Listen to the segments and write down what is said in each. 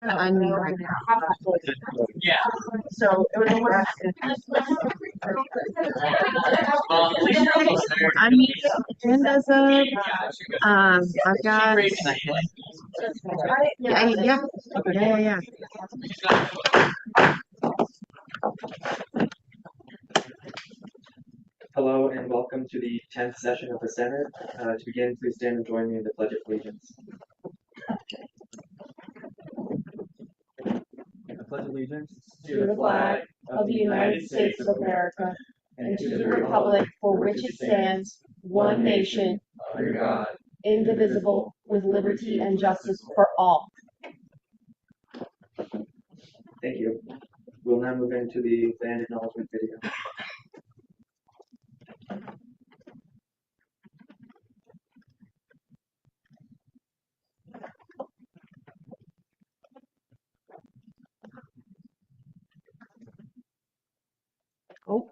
Yeah. So it was almost. Well, at least you're almost there. I mean, agenda's up. I've got. Raising a hand. Yeah. Hello and welcome to the 10th session of the Senate. To begin, please stand and join me in the Pledge of Allegiance. I pledge allegiance To the flag of the United States of America and to the republic for which it stands, one nation, under God, indivisible, with liberty and justice for all. Thank you. We'll now move into the land acknowledgement video. Oh.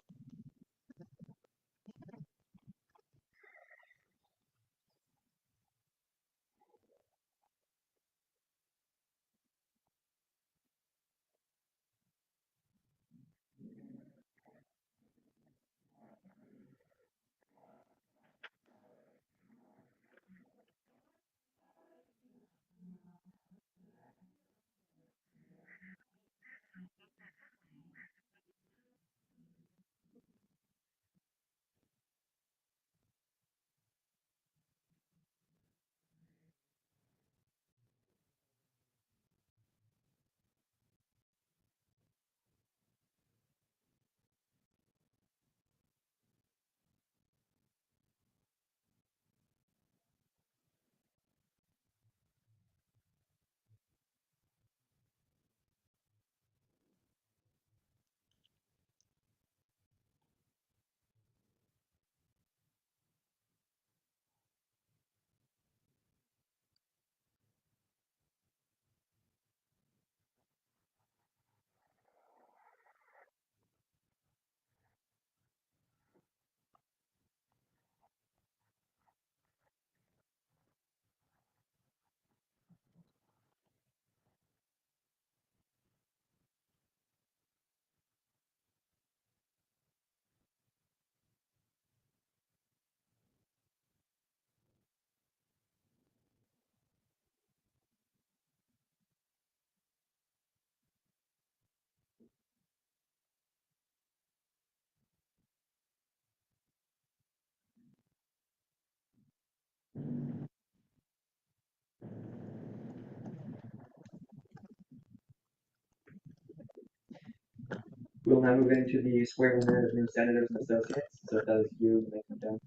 We'll now move into the swearing in of new senators and associates. So if that is you, make them down.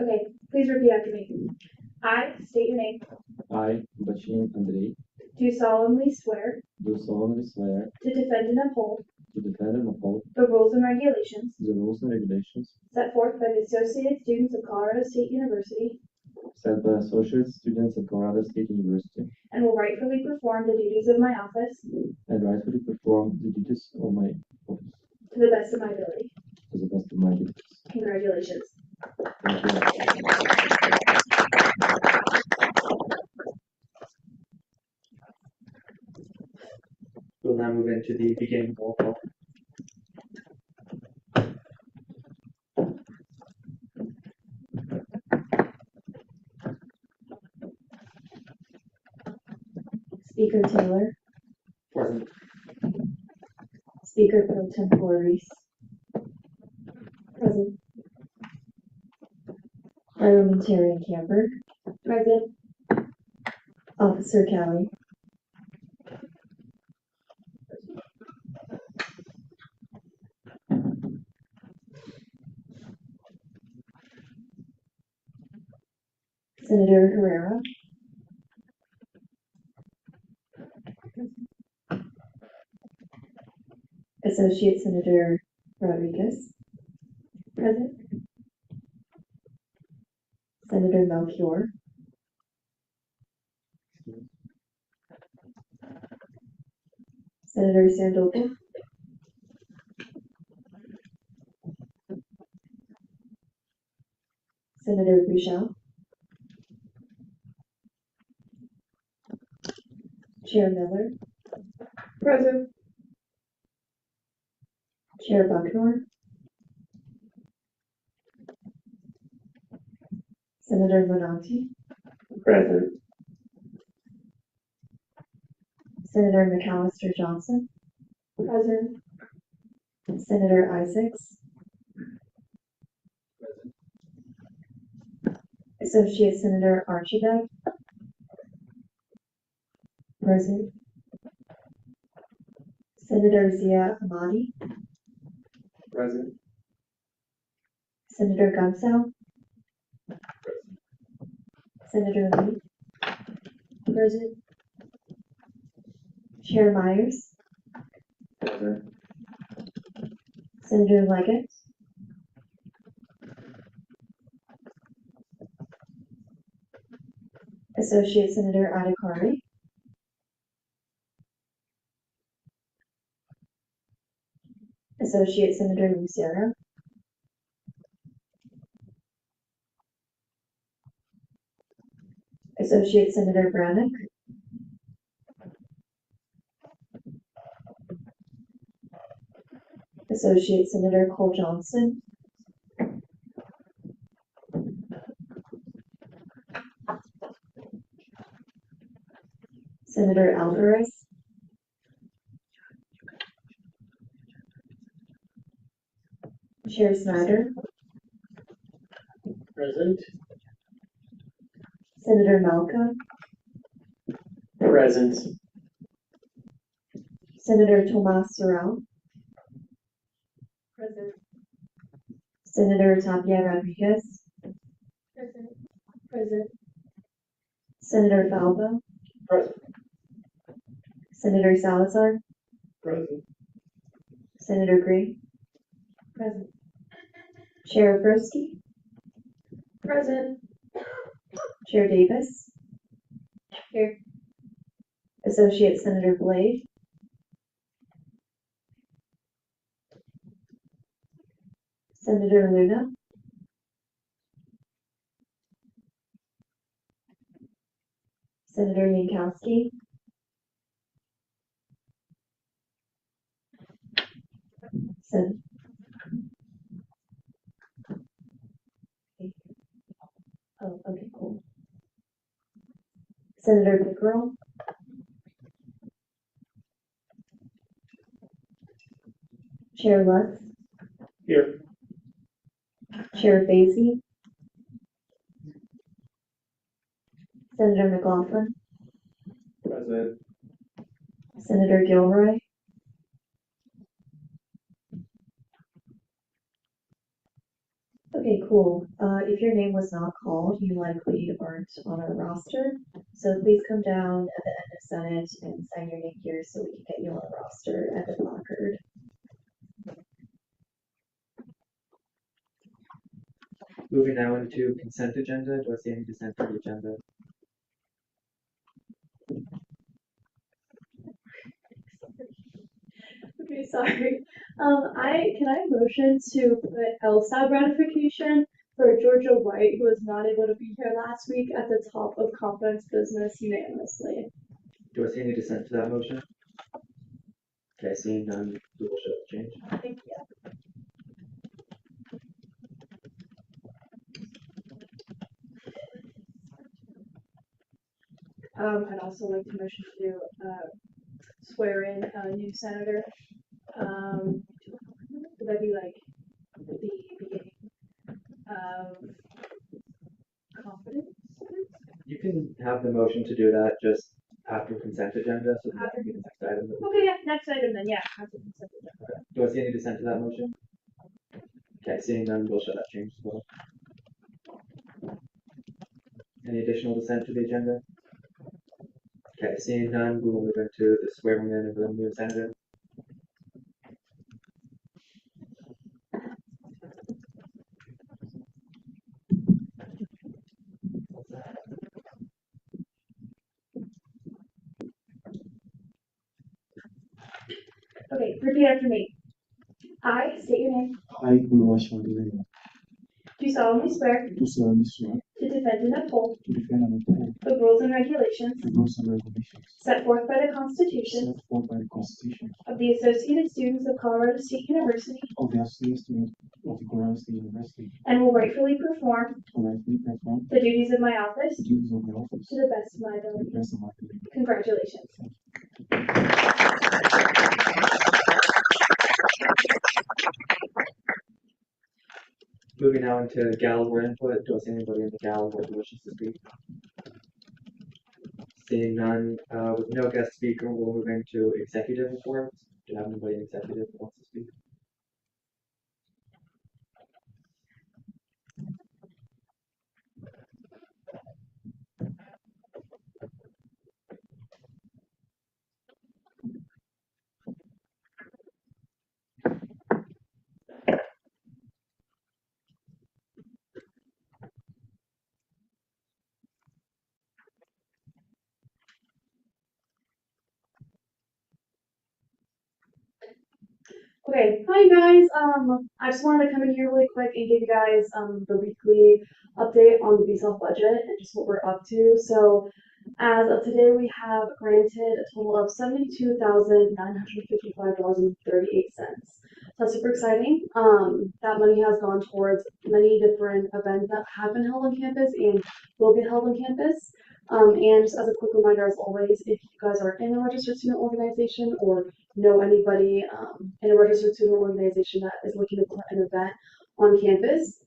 Okay, please repeat after me. I state your name. I, Bachin Andrei, Do solemnly swear do solemnly swear to defend and uphold to defend and uphold the rules and regulations the rules and regulations set forth by the Associated Students of Colorado State University set by associate students at Colorado State University and will rightfully perform the duties of my office and rightfully perform the duties of my office to the best of my ability. to the best of my abilities. Congratulations. Thank you. We'll now move into the beginning roll call. Speaker Taylor. Present. Speaker Pro Tempore Reese. Present. Parliamentarian Camper. Present. Officer Cowie. Senator Herrera. Associate Senator Rodriguez. Present. Senator Melchior. Senator Sandoval. Senator Michelle. Chair Miller. Present. Chair Bucknor. Senator Monanti. Present. Senator McAllister Johnson. Present. Senator Isaacs. Associate Senator Archibald. Present. Senator Zia Ahmadi. Present. Senator Gunsell. Senator Lee. Present. Chair Myers. Present. Senator Leggett. Associate Senator Adhikari. Associate Senator Lucero. Associate Senator Brannick. Associate Senator Cole Johnson. Senator Alvarez. Chair Snyder. Present. Senator Malcolm. Present. Senator Tomas Sorrell. Present. Senator Tapia Rodriguez. Present. Present. Senator Falvo. Present. Senator Salazar. Present. Senator Green. Present. Chair Broski. Present. Chair Davis. Here. Associate Senator Blade. Senator Luna. Senator Yankowski. Sen. Oh, okay, cool. Senator Pickerel. Chair Lutz. Here. Chair Fazy. Senator McLaughlin. Present. Senator Gilroy. Okay, cool. If your name was not called, you likely aren't on our roster. So please come down at the end of Senate and sign your name here so we can get you on the roster at the placard. Moving now into consent agenda. Do I see any dissent to the agenda? Okay, sorry. Can I motion to put LSAB ratification for Georgia White, who was not able to be here last week, at the top of confidence business unanimously. Do I see any dissent to that motion? Okay, seeing none, we will show the change. Thank you. I'd also like to motion to swear in a new senator. Would that be like the beginning of confidence? You can have the motion to do that just after consent agenda, so that can be the next item. Okay, yeah, next item then, yeah. After consent agenda. Okay. Do I see any dissent to that motion? Okay, seeing none, we'll show that change as well. Any additional dissent to the agenda? Okay, seeing none, we will move into the swearing in of the new senator. Okay, repeat after me. I state your name. I, Oluwaseun, Do solemnly swear do solemnly swear to defend and uphold to defend and uphold the rules and regulations the rules and regulations set forth by the Constitution set forth by the Constitution of the Associated Students of Colorado State University of the ASCSU of the Colorado State University, and will rightfully perform and rightfully perform the duties of my office the duties of my office to the best of my to the ability. best of my ability. Congratulations. Moving now into gala board input. Do I see anybody in the gala board who wishes to speak? Seeing none, with no guest speaker, we'll move into executive reports. Do you have anybody in executive who wants to speak? Okay, hi guys. I just wanted to come in here really quick and give you guys the weekly update on the BSELF budget and just what we're up to. So, as of today, we have granted a total of $72,955.38. That's super exciting. That money has gone towards many different events that have been held on campus and will be held on campus. And just as a quick reminder, as always, if you guys are in a registered student organization or know anybody in a registered student organization that is looking to put an event on campus,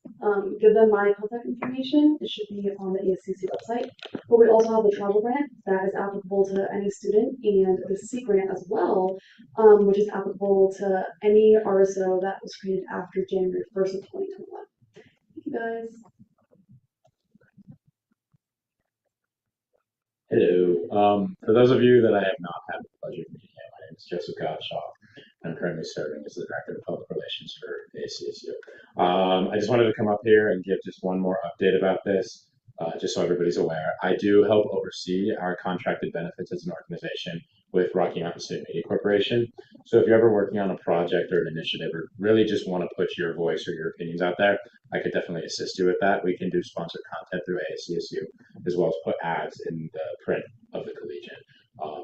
give them my contact information. It should be on the ASCSU website. But we also have the travel grant that is applicable to any student, and the C grant as well, which is applicable to any RSO that was created after January 1st of 2021. Thank you guys. Hello. For those of you that I have not had the pleasure of meeting yet, my name is Joseph Gottschalk. I'm currently serving as the Director of Public Relations for ASCSU. I just wanted to come up here and give just one more update about this, just so everybody's aware. I do help oversee our contracted benefits as an organization with Rocky Mountain State Media Corporation. So if you're ever working on a project or an initiative or really just want to put your voice or your opinions out there, I could definitely assist you with that. We can do sponsored content through ASCSU, as well as put ads in the print of the Collegian,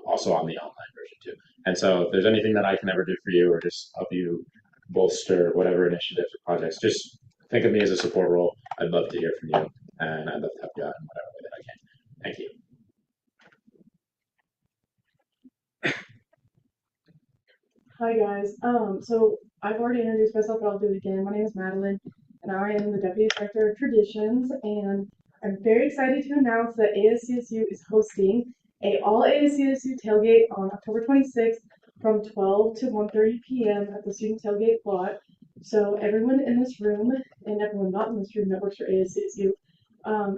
also on the online version too. And so if there's anything that I can ever do for you or just help you bolster whatever initiatives or projects, just think of me as a support role. I'd love to hear from you, and I'd love to help you out in whatever way that I can. Thank you. Hi guys. So I've already introduced myself, but I'll do it again. My name is Madeline, and I am the Deputy Director of Traditions, and I'm very excited to announce that ASCSU is hosting a all ASCSU tailgate on October 26th from 12 to 1:30 p.m. at the student tailgate plot. So everyone in this room and everyone not in this room that works for ASCSU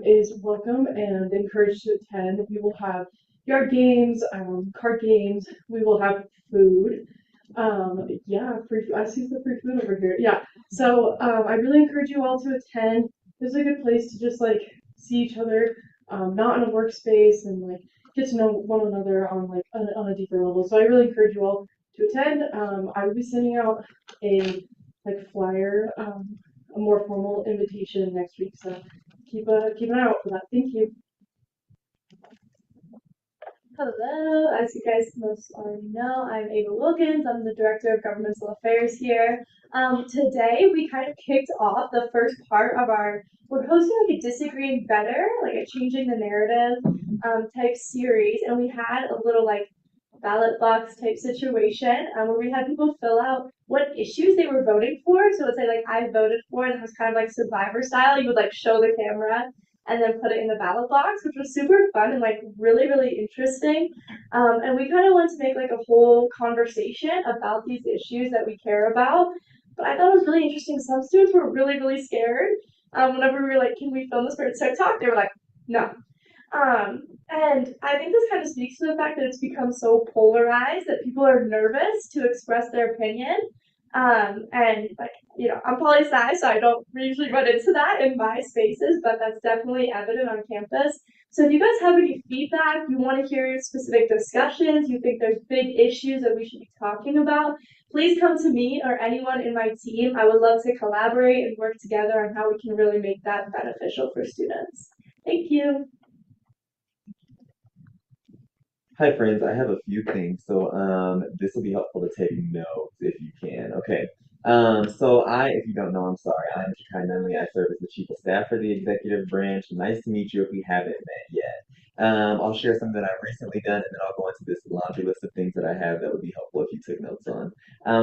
is welcome and encouraged to attend. We will have yard games, card games. We will have food. Yeah, free. I see the free food over here. Yeah. So I really encourage you all to attend. This is a good place to just like see each other, not in a workspace, and like get to know one another on like on a deeper level. So I really encourage you all to attend. I will be sending out a like flyer, a more formal invitation next week. So keep an eye out for that. Thank you. Hello, as you guys most already know, I'm Ava Wilkins. I'm the Director of Governmental Affairs here. Today we kind of kicked off the first part of we're hosting like a Disagreeing Better, like a Changing the Narrative type series, and we had a little like ballot box type situation where we had people fill out what issues they were voting for. So it's like I voted for, and it was kind of like Survivor style. You would like show the camera and then put it in the ballot box, which was super fun and like really, really interesting. And we kind of wanted to make like a whole conversation about these issues that we care about. But I thought it was really interesting. Some students were really, really scared. Whenever we were like, can we film this for TED Talk? They were like, no. And I think this kind of speaks to the fact that it's become so polarized that people are nervous to express their opinion. And like, you know, I'm poli-sci, so I don't usually run into that in my spaces, but that's definitely evident on campus. So if you guys have any feedback, you want to hear specific discussions, you think there's big issues that we should be talking about, please come to me or anyone in my team. I would love to collaborate and work together on how we can really make that beneficial for students. Thank you. Hi friends, I have a few things, so this will be helpful to take notes if you can. Okay. If you don't know, I'm sorry. I'm Shakai Nunley. I serve as the Chief of Staff for the Executive Branch. Nice to meet you if we haven't met yet. I'll share something that I've recently done, and then I'll go into this laundry list of things that I have that would be helpful if you took notes on.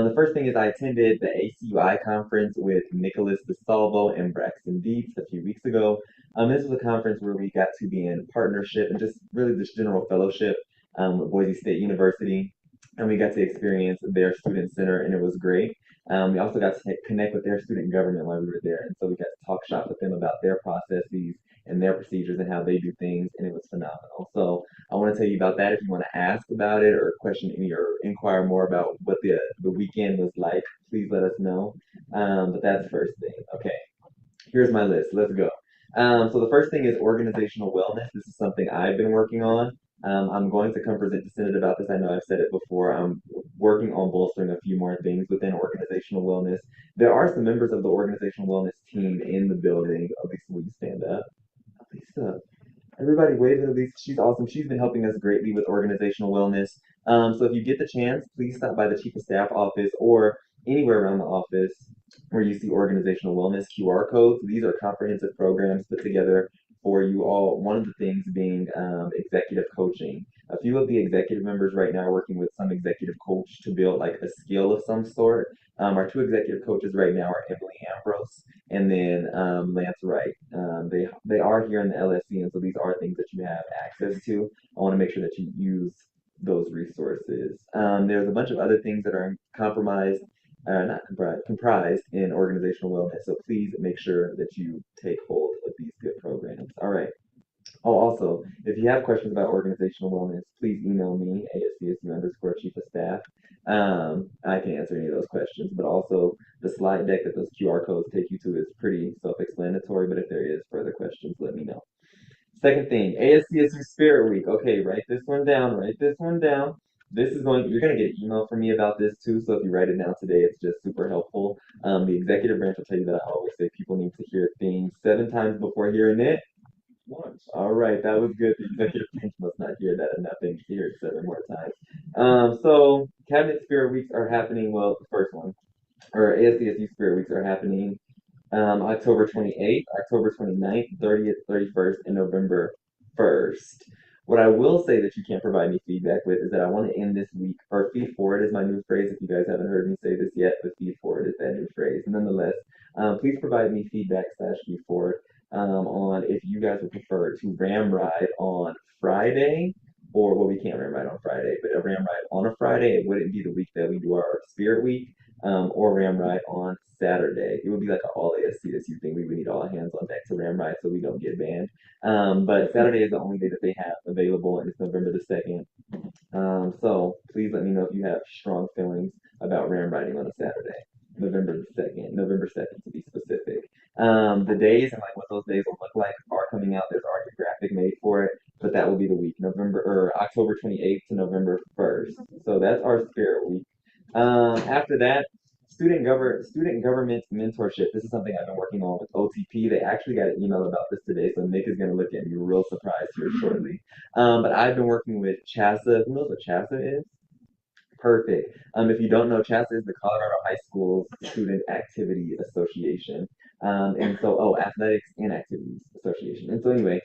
The first thing is I attended the ACUI conference with Nicholas DeSalvo and Braxton Dietz a few weeks ago. This was a conference where we got to be in partnership and just really this general fellowship with Boise State University, and we got to experience their student center, and it was great. We also got to connect with their student government while we were there, and so we got to talk shop with them about their processes and their procedures and how they do things, and it was phenomenal. So I want to tell you about that. If you want to ask about it or question any or inquire more about what the weekend was like, please let us know. But that's the first thing. Okay, here's my list. Let's go. So the first thing is organizational wellness. This is something I've been working on. I'm going to come present to Senate about this. I know I've said it before. I'm working on bolstering a few more things within organizational wellness. There are some members of the organizational wellness team in the building. Lisa, will you stand up? Lisa, everybody wave at Elise. She's awesome. She's been helping us greatly with organizational wellness. So if you get the chance, please stop by the Chief of Staff office or anywhere around the office where you see organizational wellness QR codes. These are comprehensive programs put together for you all. One of the things being executive coaching. A few of the executive members right now are working with some executive coach to build like a skill of some sort. Our two executive coaches right now are Emily Ambrose and then Lance Wright. They are here in the LSC, and so these are things that you have access to. I want to make sure that you use those resources. There's a bunch of other things that are not comprised in organizational wellness. So please make sure that you take hold of these good programs. All right. Oh, also, if you have questions about organizational wellness, please email me, ASCSU_Chief of Staff. I can answer any of those questions, but also the slide deck that those QR codes take you to is pretty self-explanatory, but if there is further questions, let me know. Second thing, ASCSU Spirit Week. Okay, write this one down, write this one down. You're going to get an email from me about this too, so if you write it down today, it's just super helpful. The executive branch will tell you that I always say people need to hear things 7 times before hearing it once. All right, that was good. The executive branch must not hear that enough. They need to hear it 7 more times. So Cabinet Spirit Weeks are happening, well, the first one, or ASCSU Spirit Weeks are happening October 28th, October 29th, 30th, 31st, and November 1st. What I will say that you can't provide me feedback with is that I want to end this week, or feed forward is my new phrase. If you guys haven't heard me say this yet, but feed forward is that new phrase. Nonetheless, please provide me feedback/feed forward on if you guys would prefer to ram ride on Friday, or well, we can't ram ride on Friday, but a ram ride on a Friday. It wouldn't be the week that we do our Spirit Week, or ram ride on Saturday. It would be like an all ASCSU thing. We would need all hands on deck to ram ride so we don't get banned. But Saturday is the only day that they have available, and it's November the 2nd. So please let me know if you have strong feelings about ram riding on a Saturday. November 2nd to be specific. The days and like what those days will look like are coming out. There's already a graphic made for it, but that will be the week, October 28th to November 1st. So that's our Spirit Week. After that, student government mentorship. This is something I've been working on with OTP. They actually got an email about this today, so Nick is going to look at me real surprised here shortly. But I've been working with CHASA. Who knows what CHASA is? Perfect. If you don't know, CHASA is the Colorado High School Student Activity Association. Athletics and Activities Association. And so anyway,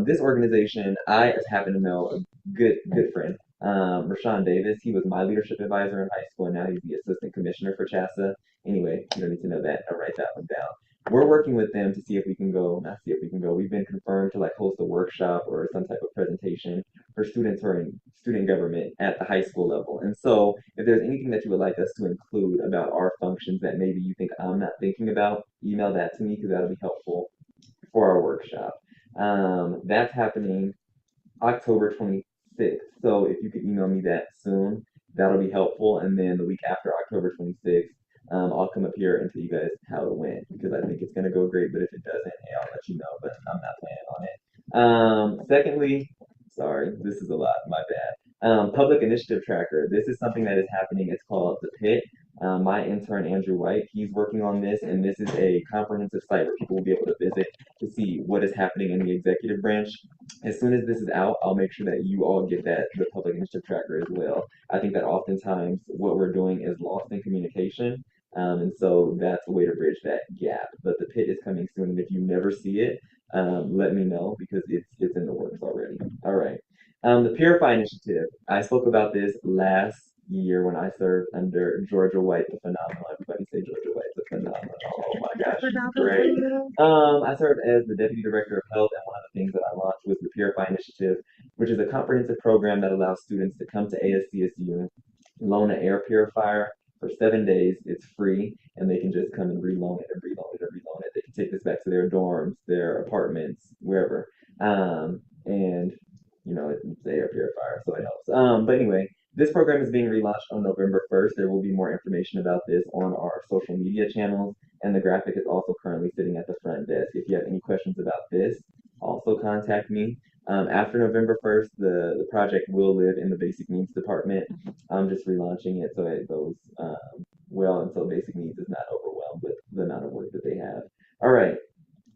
this organization, I happen to know a good friend, Rashawn Davis. He was my leadership advisor in high school, and now he's the assistant commissioner for CHASA. Anyway, you don't need to know that. I'll write that one down. We're working with them to see if we can go, not see if we can go, we've been confirmed to like host a workshop or some type of presentation for students who are in student government at the high school level. And so if there's anything that you would like us to include about our functions that maybe you think I'm not thinking about, email that to me because that'll be helpful for our workshop. That's happening October 26th. So if you could email me that soon, that'll be helpful. And then the week after October 26th, I'll come up here and tell you guys how it went because I think it's going to go great. But if it doesn't, hey, I'll let you know. But I'm not planning on it. Secondly, sorry, this is a lot, my bad. Public initiative tracker. This is something that is happening. It's called the Pit. My intern Andrew White, he's working on this, and this is a comprehensive site where people will be able to visit to see what is happening in the executive branch. As soon as this is out, I'll make sure that you all get the public initiative tracker as well. I think that oftentimes what we're doing is lost in communication, and so that's a way to bridge that gap. But the Pit is coming soon, and if you never see it, let me know because it's in the works already. All right. The Purify Initiative. I spoke about this last year when I served under Georgia White, the phenomenal. Everybody say Georgia White, the phenomenal. Oh my gosh, she's great. I served as the Deputy Director of Health, and one of the things that I launched was the Purify Initiative, which is a comprehensive program that allows students to come to ASCSU, loan an air purifier for 7 days. It's free, and they can just come and reloan it and reloan it and reloan it. They can take this back to their dorms, their apartments, wherever. And it's the air purifier, so it helps. But anyway, this program is being relaunched on November 1st. There will be more information about this on our social media channels, and the graphic is also currently sitting at the front desk. If you have any questions about this, also contact me. After November 1st, the project will live in the Basic Needs Department. I'm just relaunching it so it goes well, and so Basic Needs is not overwhelmed with the amount of work that they have. All right,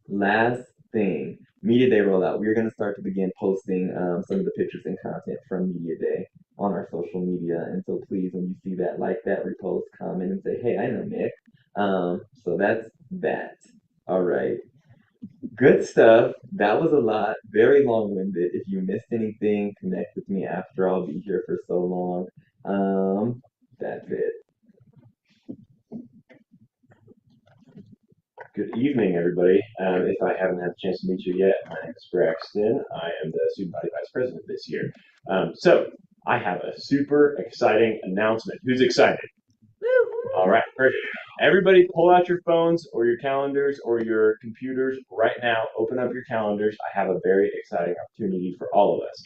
last thing. Media Day rollout. We're going to start to begin posting some of the pictures and content from Media Day on our social media. And so please, when you see that, like that, repost, comment, and say, hey, I know Nick. So that's that. All right. Good stuff. That was a lot. Very long-winded. If you missed anything, connect with me after. I'll be here for so long. That's it. Good evening, everybody. If I haven't had a chance to meet you yet, my name is Braxton. I am the Student Body Vice President this year. So I have a super exciting announcement. Who's excited? All right, perfect. Everybody pull out your phones or your calendars or your computers right now. Open up your calendars. I have a very exciting opportunity for all of us.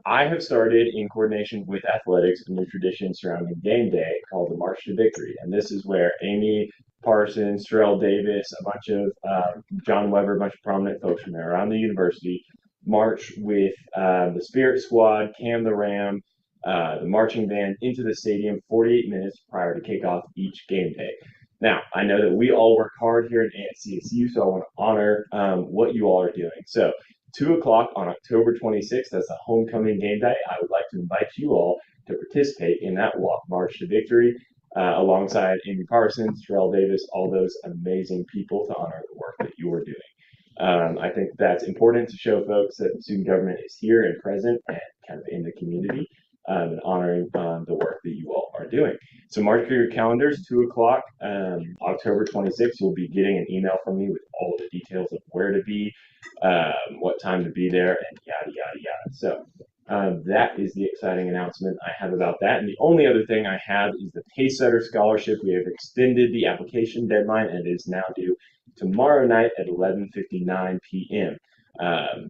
I have started in coordination with athletics a new tradition surrounding game day called the March to Victory. And this is where Amy Parsons, Terrell Davis, a bunch of John Weber, a bunch of prominent folks from around the university march with the Spirit Squad, Cam the Ram, the marching band into the stadium 48 minutes prior to kickoff each game day. Now, I know that we all work hard here at ASCSU, so I want to honor what you all are doing. So 2 o'clock on October 26th, that's a homecoming game day. I would like to invite you all to participate in that walk march to victory alongside Amy Parsons, Terrell Davis, all those amazing people to honor the work that you are doing. I think that's important to show folks that student government is here and present and kind of in the community and honoring the work that you all are doing. So mark your calendars, 2 o'clock, October 26th. You'll be getting an email from me with all the details of where to be, what time to be there, and yada, yada, yada. So that is the exciting announcement I have about that. And the only other thing I have is the Pacesetter Scholarship. We have extended the application deadline, and it is now due tomorrow night at 11:59 p.m.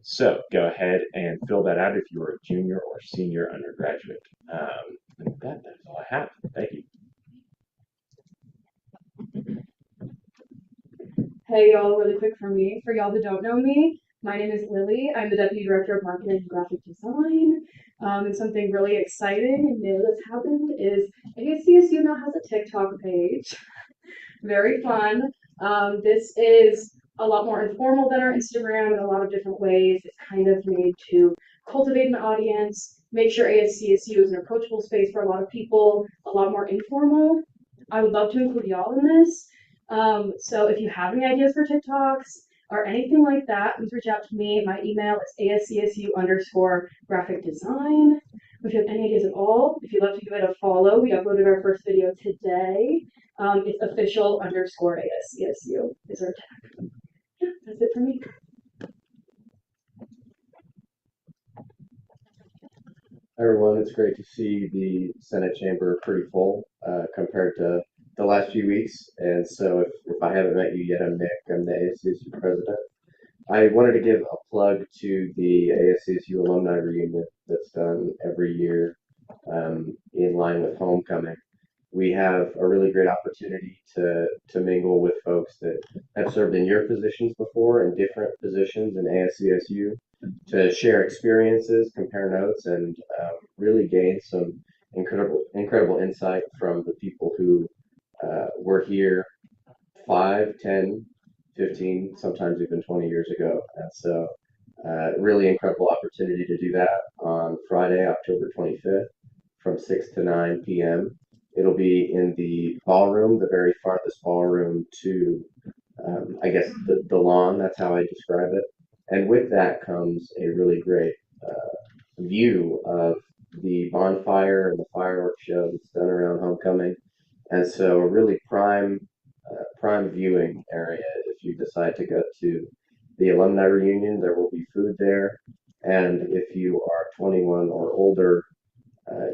So go ahead and fill that out if you are a junior or senior undergraduate. And that's all I have. Thank you. Hey y'all, really quick for me. For y'all that don't know me, my name is Lily. I'm the Deputy Director of Marketing and Graphic Design. And something really exciting and new that's happened is ASCSU now has a TikTok page. Very fun. This is a lot more informal than our Instagram in a lot of different ways. It's kind of made to cultivate an audience, make sure ASCSU is an approachable space for a lot of people, a lot more informal. I would love to include y'all in this. So if you have any ideas for TikToks or anything like that, please reach out to me. My email is ASCSU_graphic design. If you have any ideas at all, if you'd love to give it a follow, we uploaded our first video today. It's official_ASCSU is our tag. Yeah, that's it for me. Everyone, it's great to see the Senate chamber pretty full compared to the last few weeks. And so if I haven't met you yet, I'm Nick. I'm the ASCSU president. I wanted to give a plug to the ASCSU alumni reunion that's done every year in line with homecoming. we have a really great opportunity to mingle with folks that have served in your positions before and different positions in ASCSU to share experiences, compare notes, and really gain some incredible insight from the people who were here 5, 10, 15, sometimes even 20 years ago. And so, really incredible opportunity to do that on Friday, October 25th from 6 to 9 p.m. It'll be in the ballroom, the very farthest ballroom to, I guess, the lawn. That's how I describe it. And with that comes a really great view of the bonfire and the fireworks show that's done around homecoming. And so, a really prime viewing area if you decide to go to the alumni reunion. There will be food there, and if you are 21 or older,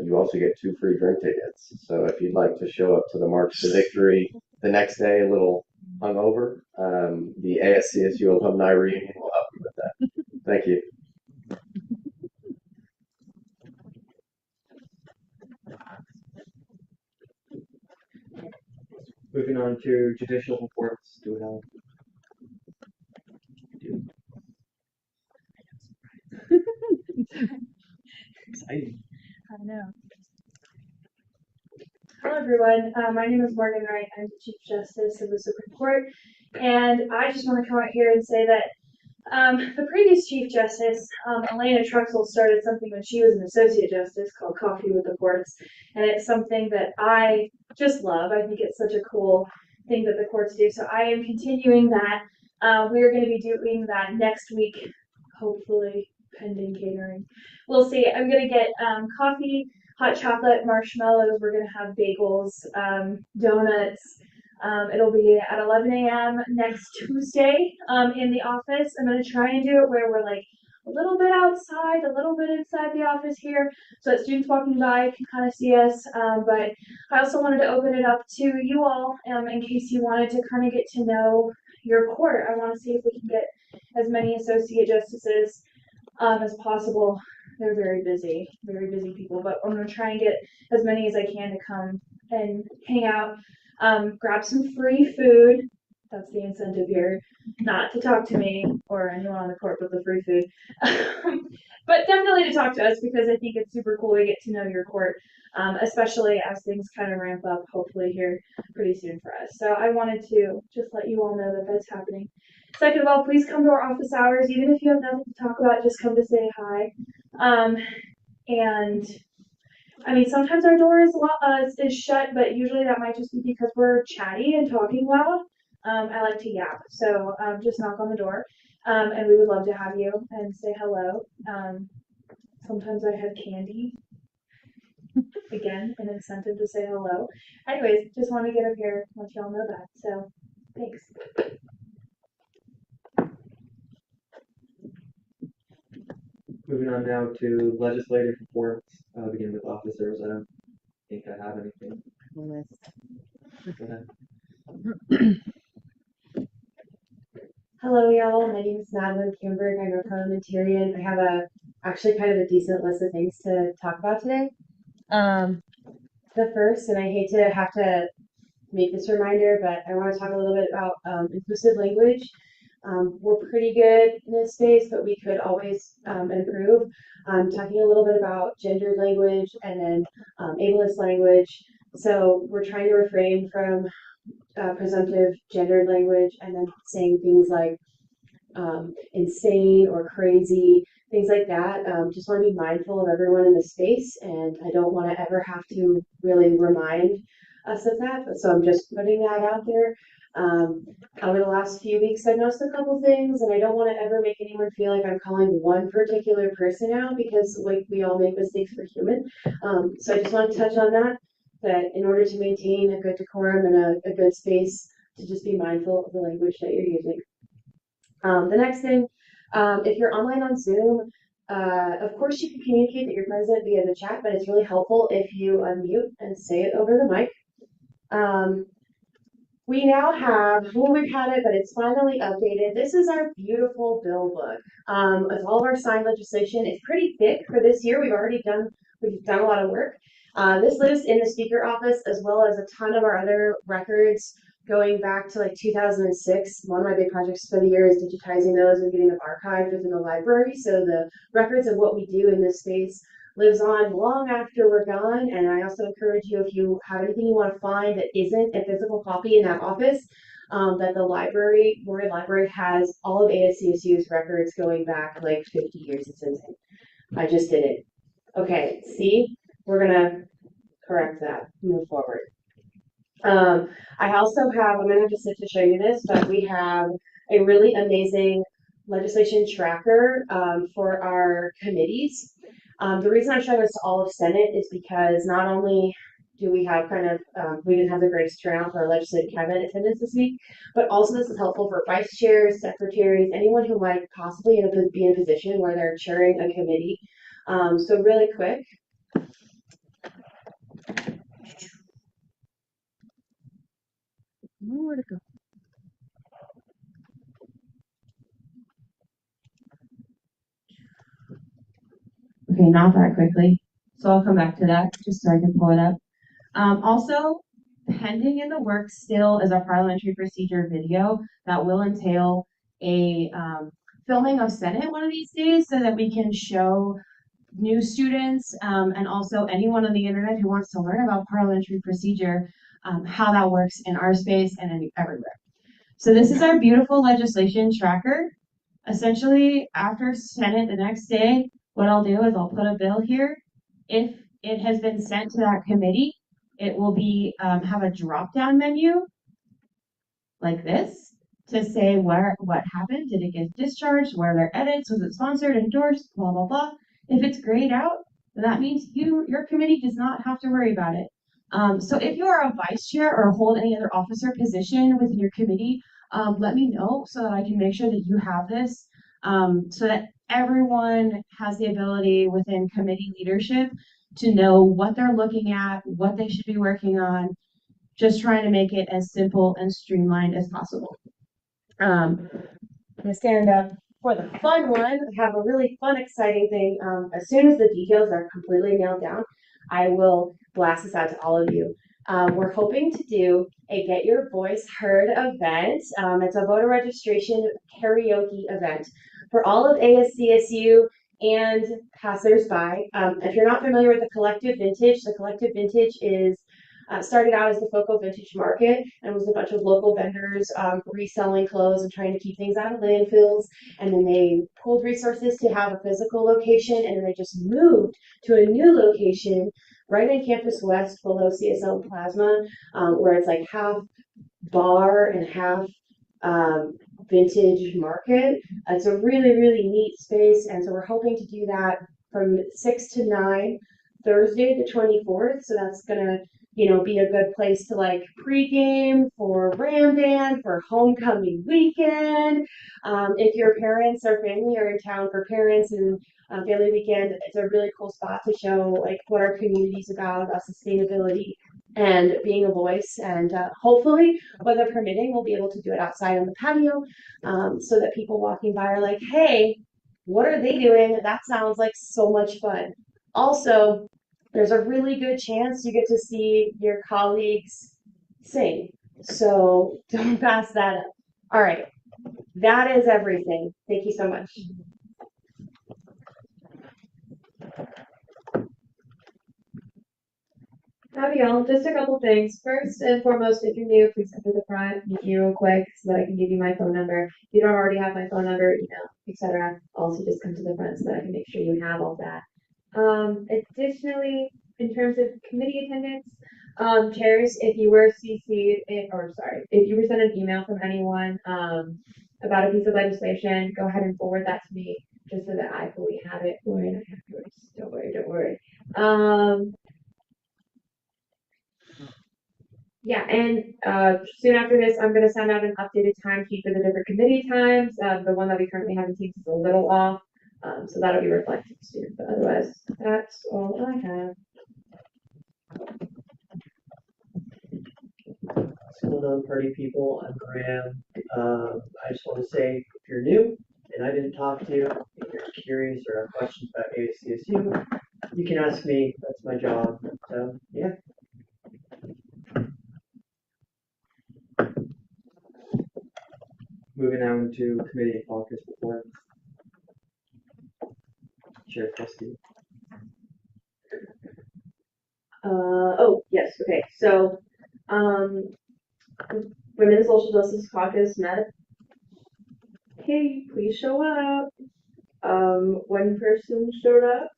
you also get 2 free drink tickets. So if you'd like to show up to the March to Victory the next day, a little hungover, the ASCSU alumni reunion will help you with that. Thank you. Moving on to judicial reports. Do we have? Exciting. I don't know. Hello, everyone. My name is Morgan Wright. I'm the Chief Justice of the Supreme Court, and I just want to come out here and say that the previous Chief Justice, Elena Truxell, started something when she was an Associate Justice called Coffee with the Courts, and it's something that I just love. I think it's such a cool thing that the courts do. So I am continuing that. We are going to be doing that next week, hopefully, pending catering. We'll see. I'm going to get coffee, hot chocolate, marshmallows. We're going to have bagels, donuts. It'll be at 11 a.m. next Tuesday in the office. I'm going to try and do it where we're like a little bit outside, a little bit inside the office here, so that students walking by can kind of see us. But I also wanted to open it up to you all in case you wanted to kind of get to know your court. I want to see if we can get as many associate justices as possible. They're very busy people, but I'm going to try and get as many as I can to come and hang out. Grab some free food. That's the incentive here. Not to talk to me or anyone on the court, but the free food. But definitely to talk to us because I think it's super cool to get to know your court, especially as things kind of ramp up, hopefully here pretty soon for us. So I wanted to just let you all know that that's happening. Second of all, please come to our office hours. Even if you have nothing to talk about, just come to say hi. And I mean, sometimes our door is shut, but usually that might just be because we're chatty and talking loud. I like to yap, so just knock on the door, and we would love to have you and say hello. Sometimes I have candy. Again, an incentive to say hello. Anyways, just want to get up here and let y'all know that. So, thanks. Moving on now to legislative reports. Beginning with officers. I don't think I have anything. Go ahead. Hello, y'all. My name is Madeline Camberg. I'm a parliamentarian. I have actually kind of a decent list of things to talk about today. The first, and I hate to have to make this reminder, but I want to talk a little bit about inclusive language. We're pretty good in this space, but we could always improve. Talking a little bit about gendered language and then ableist language. So we're trying to refrain from presumptive gendered language and then saying things like insane or crazy, things like that. Just want to be mindful of everyone in the space, and I don't want to ever have to really remind us of that. So I'm just putting that out there. Over the last few weeks, I've noticed a couple things, and I don't want to ever make anyone feel like I'm calling one particular person out because like we all make mistakes, we're human. So I just want to touch on that in order to maintain a good decorum and a good space, to just be mindful of the language that you're using. The next thing, if you're online on Zoom, of course you can communicate that you're present via the chat, but it's really helpful if you unmute and say it over the mic. We now have, well, we've had it, but it's finally updated. This is our beautiful bill book. With all of our signed legislation, it's pretty thick for this year. We've done a lot of work. This lives in the speaker office as well as a ton of our other records going back to like 2006. One of my big projects for the year is digitizing those and getting them archived within the library. So the records of what we do in this space lives on long after we're gone. And I also encourage you, if you have anything you want to find that isn't a physical copy in that office, that the library, Morehead Library, has all of ASCSU's records going back like 50 years. It's insane. I just did it. Okay, see, we're gonna correct that, move forward. I also have, I'm gonna have to sit to show you this, but we have a really amazing legislation tracker for our committees. The reason I'm showing this to all of Senate is because not only do we have we didn't have the greatest turnout for our legislative cabinet attendance this week, but also this is helpful for vice chairs, secretaries, anyone who might possibly be in a position where they're chairing a committee. So really quick, Where to go? okay, not that quickly. So I'll come back to that just so I can pull it up. Also, pending in the works still is our parliamentary procedure video that will entail a filming of Senate one of these days so that we can show new students and also anyone on the internet who wants to learn about parliamentary procedure, how that works in our space and everywhere. So this is our beautiful legislation tracker. Essentially, after Senate the next day, what I'll do is I'll put a bill here. If it has been sent to that committee, it will be have a drop-down menu like this to say what happened, did it get discharged, where are there edits, was it sponsored, endorsed, blah blah blah. If it's grayed out, then that means your committee does not have to worry about it. So if you are a vice chair or hold any other officer position within your committee, let me know so that I can make sure that you have this, so that everyone has the ability within committee leadership to know what they're looking at, what they should be working on, just trying to make it as simple and streamlined as possible. I'm gonna stand up for the fun one. I have a really fun, exciting thing. As soon as the details are completely nailed down, I will blast this out to all of you. We're hoping to do a Get Your Voice Heard event. It's a voter registration karaoke event for all of ASCSU and passersby. If you're not familiar with the Collective Vintage is started out as the FOCO Vintage Market and was a bunch of local vendors reselling clothes and trying to keep things out of landfills. And then they pulled resources to have a physical location, and then they just moved to a new location right in Campus West below CSL Plasma, where it's like half bar and half vintage market. It's a really, really neat space, and so we're hoping to do that from 6 to 9, Thursday the 24th. So that's gonna, be a good place to like pregame for Ramdan, for homecoming weekend. If your parents or family are in town for parents and family weekend, it's a really cool spot to show like what our community's about sustainability and being a voice. And hopefully, weather permitting, we'll be able to do it outside on the patio, so that people walking by are like, hey, what are they doing? That sounds like so much fun. Also, there's a really good chance you get to see your colleagues sing. So don't pass that up. All right, that is everything. Thank you so much. Howdy, y'all. Just a couple things. First and foremost, if you're new, please come to the front, meet me real quick so that I can give you my phone number. If you don't already have my phone number, email, etc., also just come to the front so that I can make sure you have all that. Additionally, in terms of committee attendance, chairs, if you were CC'd, if you were sent an email from anyone about a piece of legislation, go ahead and forward that to me just so that I fully have it for it afterwards. Don't worry. Yeah, and soon after this, I'm going to send out an updated timesheet for the different committee times. The one that we currently have in Teams is a little off, so that'll be reflected soon. But otherwise, that's all I have. What's going on, party people? I'm Graham. I just want to say, if you're new and I didn't talk to you, if you're curious or have questions about ASCSU, You can ask me. That's my job. So yeah. Moving on to committee and caucus reports. Chair Trustee. Oh, yes, okay, so, Women's Social Justice Caucus met. Hey, please show up. One person showed up,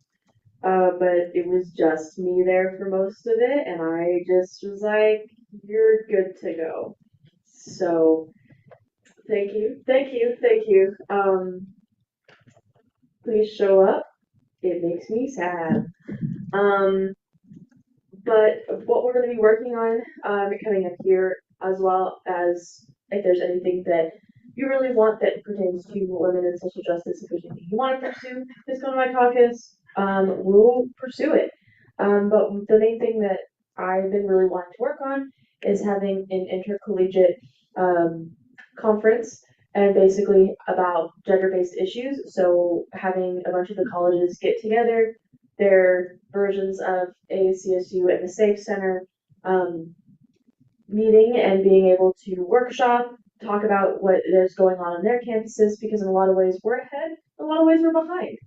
but it was just me there for most of it, and I just was like, you're good to go. So, thank you. Please show up. It makes me sad. But what we're going to be working on coming up here, as well as if there's anything that you really want that pertains to women and social justice, if there's anything you want to pursue, just go to my caucus. We'll pursue it. But the main thing that I've been really wanting to work on is having an intercollegiate conference and basically about gender-based issues. So having a bunch of the colleges get together, their versions of ASCSU and the Safe Center meeting and being able to workshop, talk about what there's going on their campuses, because in a lot of ways we're ahead, in a lot of ways we're behind.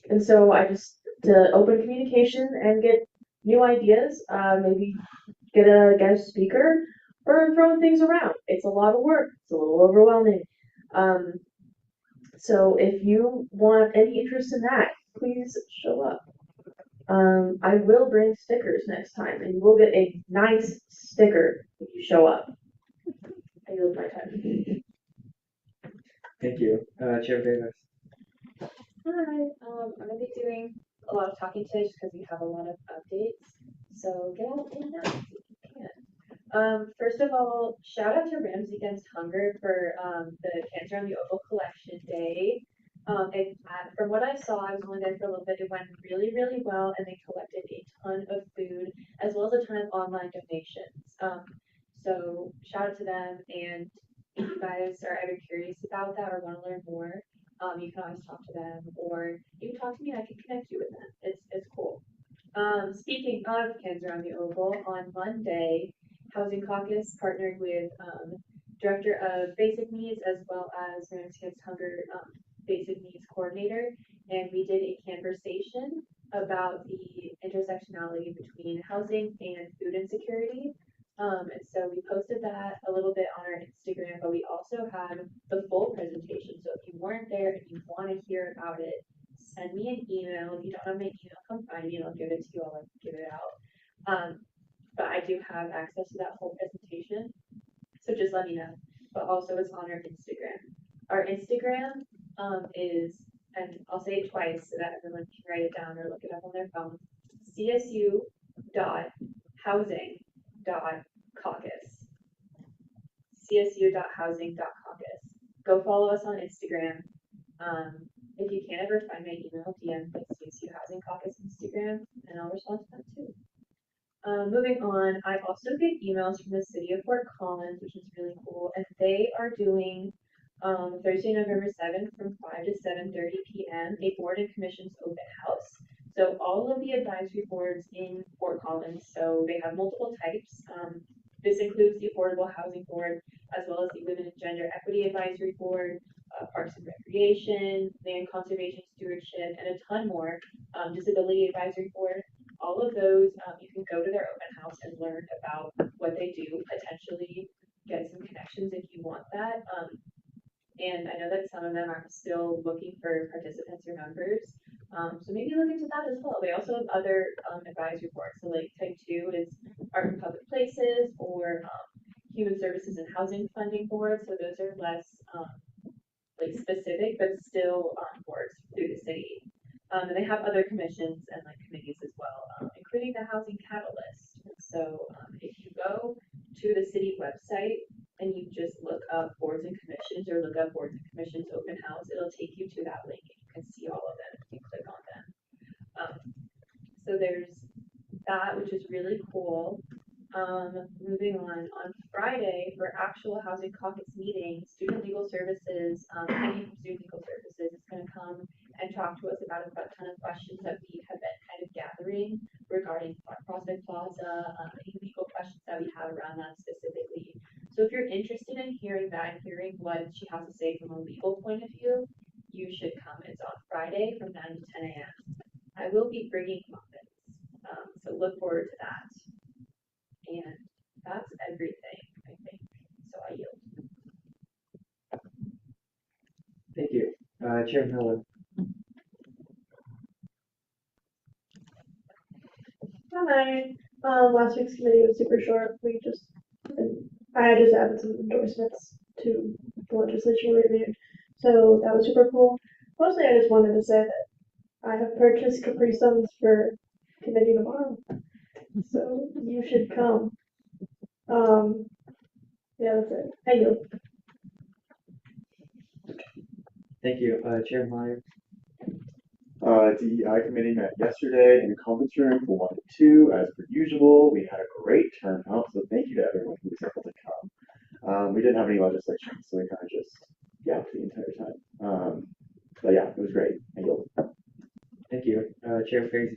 And so I just, to open communication and get new ideas, maybe get a guest speaker or throwing things around. It's a lot of work. It's a little overwhelming. So if you want any interest in that, please show up. I will bring stickers next time, and you will get a nice sticker if you show up. I yield my time. Thank you. Chair Davis. Hi, I'm gonna be doing a lot of talking today just because we have a lot of updates. So get out in now if you can. First of all, shout out to Rams Against Hunger for the Cancer on the Oval Collection Day. From what I saw, I was only there for a little bit. It went really, really well, and they collected a ton of food as well as a ton of online donations. So shout out to them, and if you guys are ever curious about that or want to learn more, you can always talk to them, or you can talk to me and I can connect you with them. It's cool. Speaking of Cancer on the Oval, on Monday, Housing Caucus partnered with Director of Basic Needs as well as Rams Against Hunger Basic Needs Coordinator, and we did a conversation about the intersectionality between housing and food insecurity. And so we posted that a little bit on our Instagram, but we also had the full presentation. So if you weren't there and you want to hear about it, send me an email. If you don't have my email, come find me and I'll give it to you. I'll give it out. But I do have access to that whole presentation. So just let me know. But also it's on our Instagram. Our Instagram is, and I'll say it twice so that everyone can write it down or look it up on their phone, csu.housing.caucus. csu.housing.caucus. Go follow us on Instagram. If you can't ever find my email, DM the CSU Housing Caucus Instagram, and I'll respond to that too. Moving on, I also get emails from the city of Fort Collins, which is really cool, and they are doing Thursday, November 7th from 5 to 7:30 p.m. a board and commissions open house. So all of the advisory boards in Fort Collins, so they have multiple types. This includes the Affordable Housing Board, as well as the Women and Gender Equity Advisory Board, Parks and Recreation, Land Conservation Stewardship, and a ton more. Disability Advisory Board. All of those, you can go to their open house and learn about what they do, potentially get some connections if you want that. And I know that some of them are still looking for participants or members. So maybe look into that as well. They also have other advisory boards. So like type 2 is Art and Public Places, or Human Services and Housing Funding Board. So those are less like specific, but still boards through the city. And they have other commissions and like committees as well, including the Housing Catalyst. So if you go to the city website and you just look up boards and commissions, or look up boards and commissions open house, it'll take you to that link and you can see all of them if you click on them. So there's that, which is really cool. Moving on Friday for actual Housing Caucus meeting, Student Legal Services, Student Legal Services is going to come and talk to us about a ton of questions that we have been kind of gathering regarding Prospect Plaza, any legal questions that we have around that specifically. So if you're interested in hearing that and hearing what she has to say from a legal point of view, you should come. It's on Friday from 9 to 10 a.m. I will be bringing muffins, so look forward to that. And that's everything, I think. So I yield. Thank you. Chairman Miller. Hi. Last week's committee was super short. I just added some endorsements to the legislation we reviewed. So that was super cool. Mostly I just wanted to say that I have purchased Capri Suns for committee tomorrow. So you should come. Yeah, that's it. Thank you. Thank you. Chairman Meyer. DEI committee met yesterday in the conference room for 1 to 2, as per usual. We had a great turnout, so thank you to everyone who was able to come. We didn't have any legislation, so we kind of just yapped the entire time. But yeah, it was great. Thank you. Thank you. Chairman Crazy.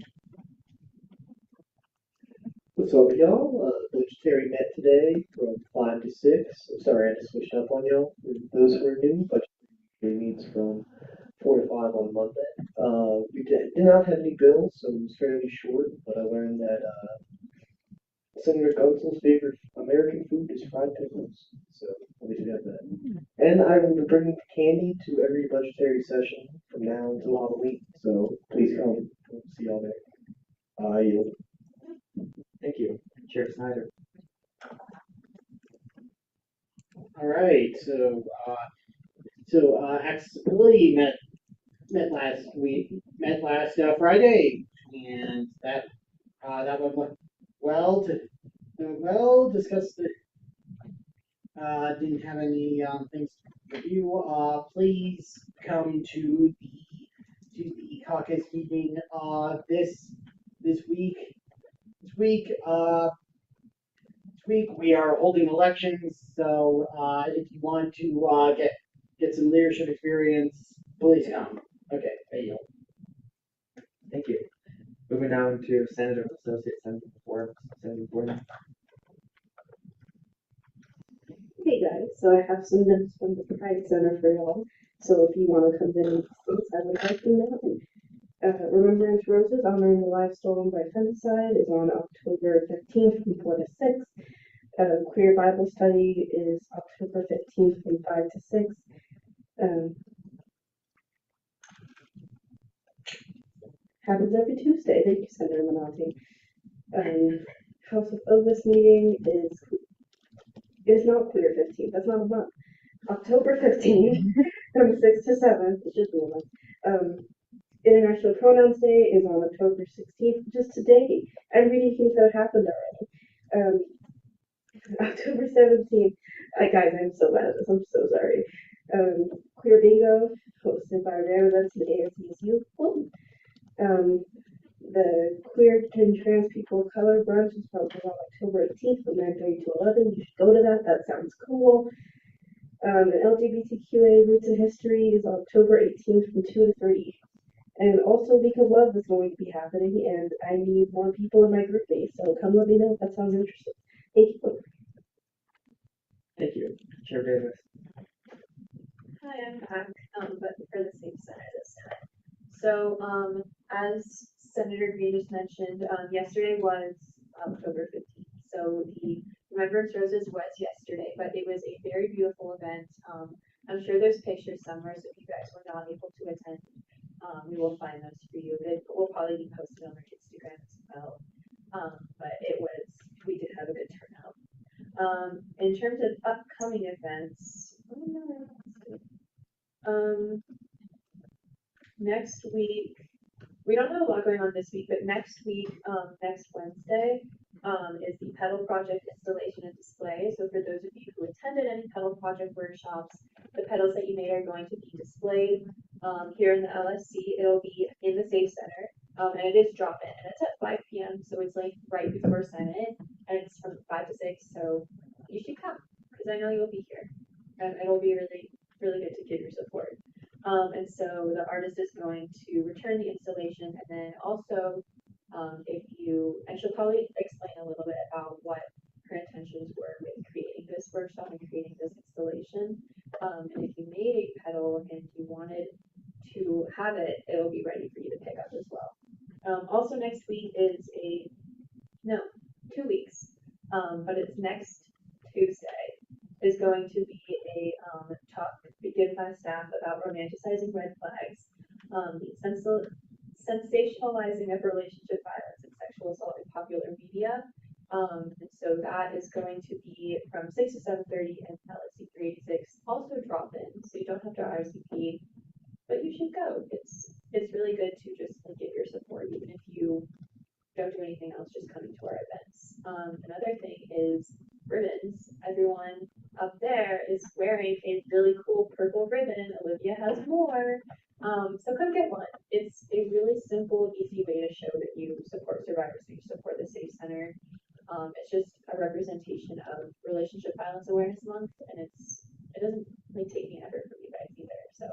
What's up, y'all? Budgetary met today from 5 to 6. I'm sorry, I just switched up on y'all. For those who are new, budgetary meets from 4 to 5 on Monday. We did not have any bills, so it was fairly short, but I learned that Senator Gunsel's favorite American food is fried pickles, so we did have that. And I will be bringing candy to every budgetary session from now until Halloween, so please come. We'll see y'all there. I yield. Thank you. Chair Snyder. All right, so accessibility met last Friday, and that went well. Discussed it. Didn't have any things to review. Please come to the caucus meeting this week. This week we are holding elections, so if you want to get some leadership experience, please come. Okay, there you go. Thank you. Moving down to Senator Associate Senator Forbes. Senator Gordon. Hey guys, so I have some notes from the Pride Center for y'all. So if you want to come to any things, I would like to know. Remembrance Roses honoring the lives stolen by femicide is on October 15th from 4 to 6. Queer Bible Study is October 15th from 5 to 6. Happens every Tuesday. Thank you, Senator Menotti. House of Ovis meeting is not Queer 15th. That's not a month. October 15th from 6 to 7. It should be a month. International Pronouns Day is on October 16th, just today. I'm reading things that have happened already. October 17th. Guys, I'm so bad at this. I'm so sorry. Queer Bingo, hosted by Rare Events and ASCSU. The Queer and Trans People of Color Brunch is probably on October 18th from 9:30 to 11. You should go to that. That sounds cool. The LGBTQA Roots in History is October 18th from 2 to 3. And also Week of Love is going to be happening, and I need more people in my group base, so come let me know if that sounds interesting. Thank you. Thank you. Chair Davis. Hi, I'm back, but for the same center this time. So, as Senator Green just mentioned, yesterday was October 15th. So the Remembrance Roses was yesterday, but it was a very beautiful event. I'm sure there's pictures somewhere, so if you guys were not able to attend, we will find those for you. It will probably be posted on our Instagram as well. But we did have a good turnout. In terms of upcoming events, next week, we don't have a lot going on this week, but next week, next Wednesday, is the Pedal Project installation and display. So for those of you who attended any Pedal Project workshops, the pedals that you made are going to be displayed here in the LSC. It'll be in the Safe Center, and it is drop-in, and it's at 5 p.m., so it's like right before Senate, and it's from 5 to 6, so you should come, because I know you'll be here, and it'll be really, really good to give your support. And so the artist is going to return the installation, and then also, and she'll probably explain a little bit about what her intentions were with creating this workshop and creating this installation. And if you made a pedal and you wanted to have it, it'll be ready for you to pick up as well. Also next week is 2 weeks, but it's next Tuesday, is going to be a talk given by staff about romanticizing red flags, sensationalizing of relationship violence and sexual assault in popular media. And so that is going to be from 6 to 7:30 in LSC 386. Also drop in, so you don't have to RSVP, but you should go. It's really good to just give your support, even if you don't do anything else, just coming to our events. Another thing is ribbons. Everyone up there is wearing a really cool purple ribbon. Olivia has more. So come get one. It's a really simple, easy way to show that you support survivors, that you support the Safe Center. It's just a representation of Relationship Violence Awareness Month, and it doesn't take any effort from you guys either. So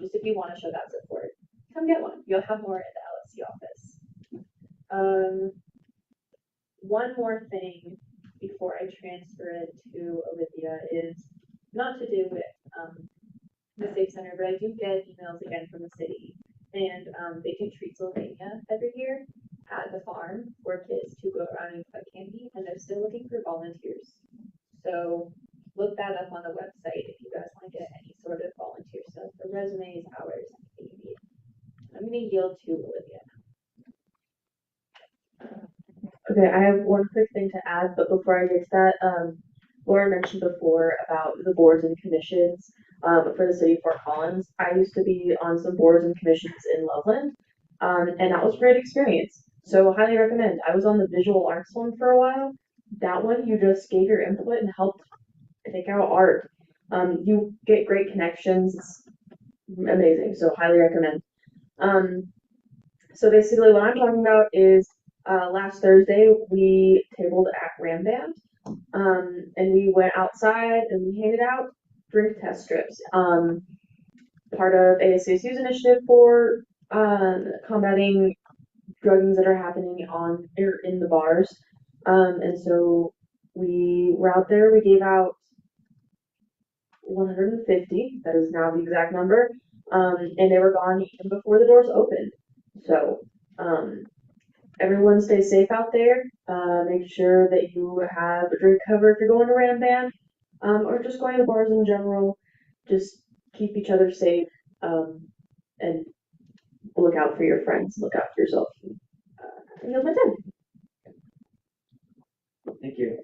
just if you want to show that support, come get one. You'll have more at the LSC office. One more thing before I transfer it to Olivia is not to do with the Safe Center, but I do get emails again from the city, and they do Treatsylvania every year at the farm for kids to go around and cut candy, and they're still looking for volunteers. So look that up on the website if you guys want to get any sort of volunteer stuff for resumes, hours, anything you need. I'm going to yield to Olivia. Okay, I have one quick thing to add, but before I get to that, Laura mentioned before about the boards and commissions for the city of Fort Collins. I used to be on some boards and commissions in Loveland, and that was a great experience. So highly recommend. I was on the visual arts one for a while. That one, you just gave your input and helped pick out art. You get great connections. It's amazing. So highly recommend. So basically what I'm talking about is last Thursday we tabled at Ram Band, and we went outside and we handed out drink test strips. Part of ASCSU's initiative for combating druggings that are happening in the bars. And so we were out there, we gave out 150, that is now the exact number, and they were gone even before the doors opened. So everyone stay safe out there. Make sure that you have a drink cover if you're going to Ram Band, or just going to the bars in general. Just keep each other safe, and look out for your friends, look out for yourself. And you'll attend. Thank you.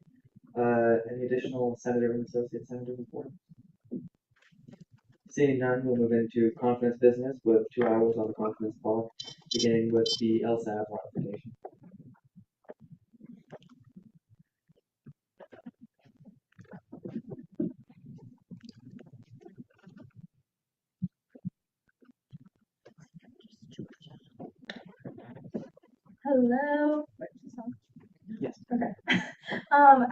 Any additional senator and associate senator report? Seeing none, we'll move into conference business with 2 hours on the conference call, beginning with the LSAB ratification. Hello. Yes. Okay.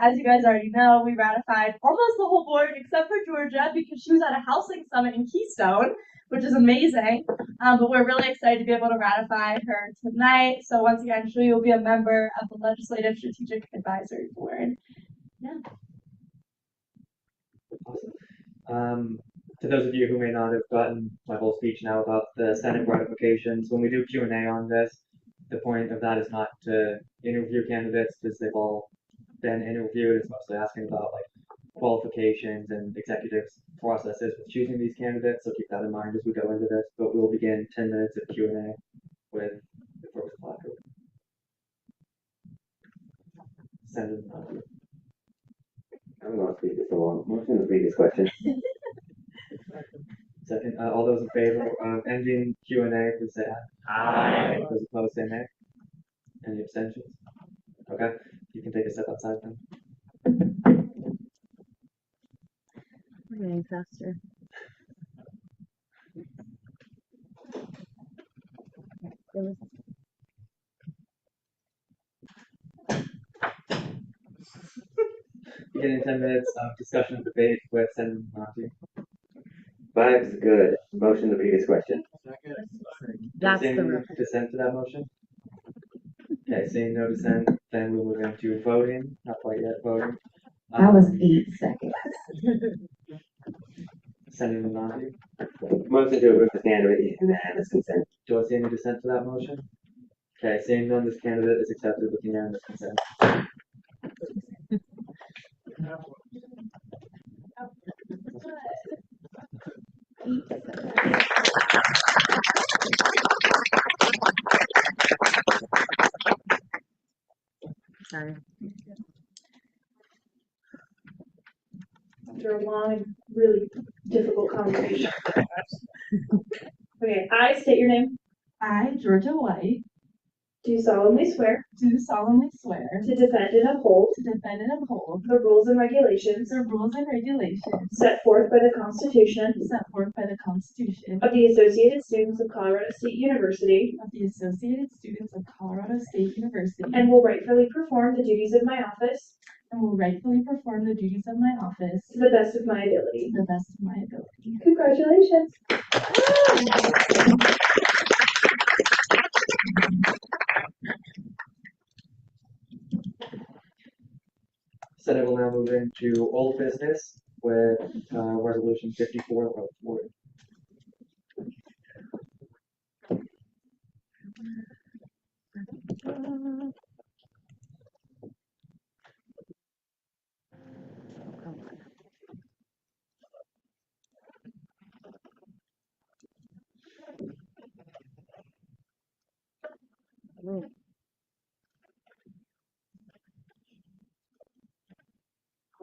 As you guys already know, we ratified almost the whole board except for Georgia because she was at a housing summit in Keystone, which is amazing. But we're really excited to be able to ratify her tonight. So once again, she will be a member of the Legislative Strategic Advisory Board. Yeah. Awesome. To those of you who may not have gotten my whole speech now about the Senate ratifications, when we do Q&A on this, the point of that is not to interview candidates because they've all been interviewed. It's mostly asking about like qualifications and executives processes with choosing these candidates. So keep that in mind as we go into this. But we'll begin 10 minutes of Q&A with the first placard. Senator Monty. I'm going to speak this along. Motion to read this question. Second, all those in favor of ending Q&A, please say aye. Aye. Those opposed, say nay. Any abstentions? Okay, you can take a step outside then. We're getting faster. Beginning 10 minutes of discussion and debate with Senator Monty. Vibes good. Motion to previous question. That's Seeing the reference. dissent to that motion? Okay, seeing no dissent, then we'll move into voting. Not quite yet voting. That was 8 seconds. Senator Nandu. Motion to approve this candidate is unanimous consent. Do I see any dissent to that motion? Okay, seeing none, this candidate is accepted with unanimous consent. Sorry. After a long and really difficult conversation. Okay, I state your name. I, Georgia White, Do solemnly swear do solemnly swear to defend and uphold to defend and uphold the rules and regulations the rules and regulations set forth by the Constitution set forth by the Constitution of the Associated Students of Colorado State University of the Associated Students of Colorado State University and will rightfully perform the duties of my office and will rightfully perform the duties of my office to the best of my ability. to the best of my ability. Congratulations. Senate will now move into old business with resolution 5404.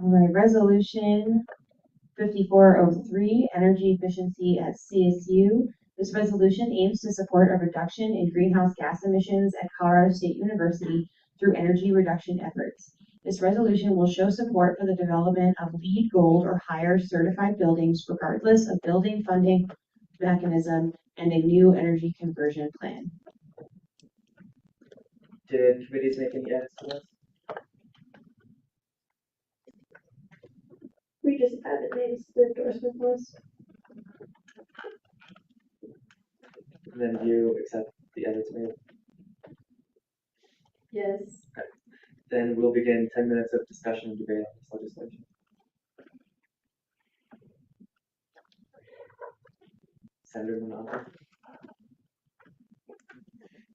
All right, resolution 5403, energy efficiency at CSU. This resolution aims to support a reduction in greenhouse gas emissions at Colorado State University through energy reduction efforts. This resolution will show support for the development of LEED Gold or higher certified buildings regardless of building funding mechanism and a new energy conversion plan. Did committees make any edits to this? We just added names to the endorsement list. And then do you accept the edits made? Yes. Okay. Then we'll begin 10 minutes of discussion and debate on this legislation. Senator Manalo.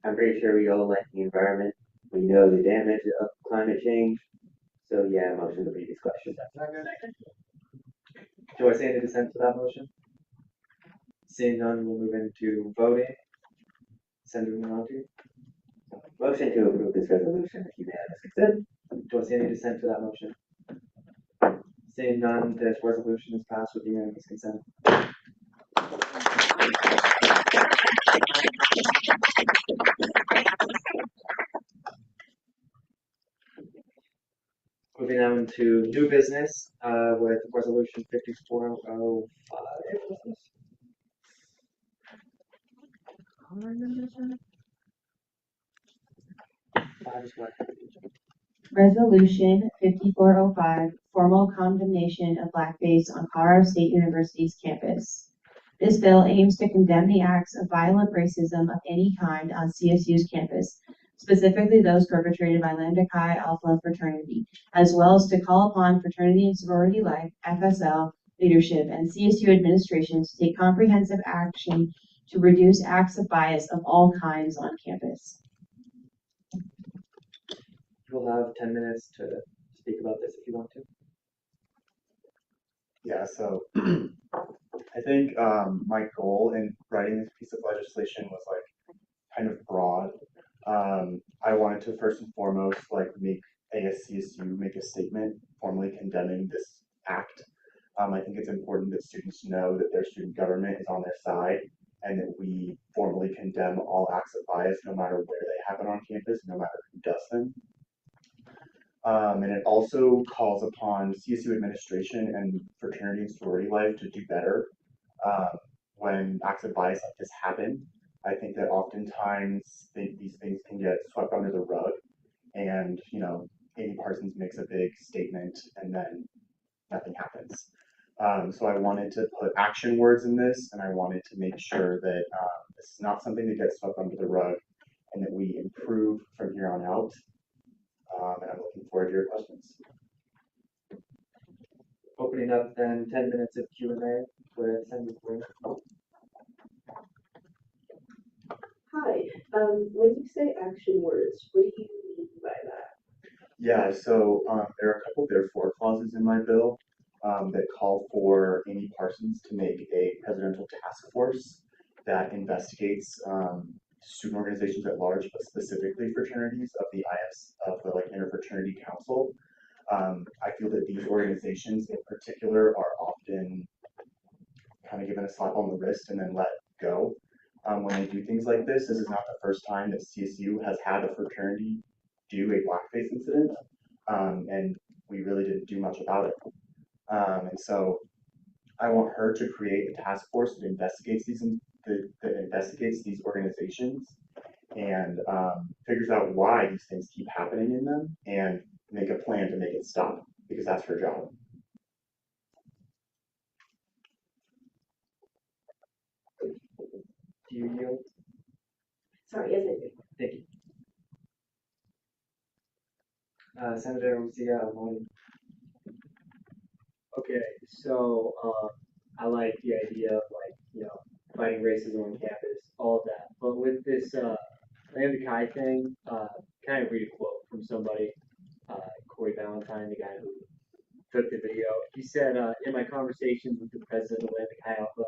I'm pretty sure we all like the environment. We know the damage of climate change. So yeah, motion to previous question. Do I see any dissent to that motion? Seeing none, we'll move into voting. Senator Manalo. Motion to approve this resolution is unanimous consent. Do I see any dissent to that motion? Seeing none, this resolution is passed with unanimous consent. Moving on to new business with resolution 5405. Resolution 5405, formal condemnation of blackface on Colorado State University's campus. This bill aims to condemn the acts of violent racism of any kind on CSU's campus, specifically those perpetrated by Lambda Chi Alpha fraternity, as well as to call upon fraternity and sorority life, FSL, leadership, and CSU administration to take comprehensive action to reduce acts of bias of all kinds on campus. You'll have 10 minutes to speak about this if you want to. Yeah, so I think my goal in writing this piece of legislation was like kind of broad. I wanted to first and foremost like make ASCSU make a statement formally condemning this act. I think it's important that students know that their student government is on their side and that we formally condemn all acts of bias no matter where they happen on campus, no matter who does them. And it also calls upon CSU administration and fraternity and sorority life to do better when acts of bias like this happen. I think that oftentimes these things can get swept under the rug, and Amy Parsons makes a big statement and then nothing happens. So I wanted to put action words in this, and I wanted to make sure that this is not something that gets swept under the rug, and that we improve from here on out. And I'm looking forward to your questions. Opening up then 10 minutes of Q&A with Senator Quinn. Hi. When you say action words, what do you mean by that? Yeah, so there are a couple therefore clauses in my bill that call for Amy Parsons to make a presidential task force that investigates student organizations at large, but specifically fraternities of the Interfraternity Council. I feel that these organizations in particular are often kind of given a slap on the wrist and then let go. When they do things like this is not the first time that CSU has had a fraternity do a blackface incident, and we really didn't do much about it. And so I want her to create a task force that investigates these organizations and figures out why these things keep happening in them and make a plan to make it stop, because that's her job. Do you yield? Sorry, yes, I do. Thank you. Senator Lucia Almoni. Okay, so I like the idea of fighting racism on campus, all of that. But with this Lambda Chi thing, can I read a quote from somebody? Corey Valentine, the guy who took the video. He said, in my conversations with the president of Lambda Chi Alpha,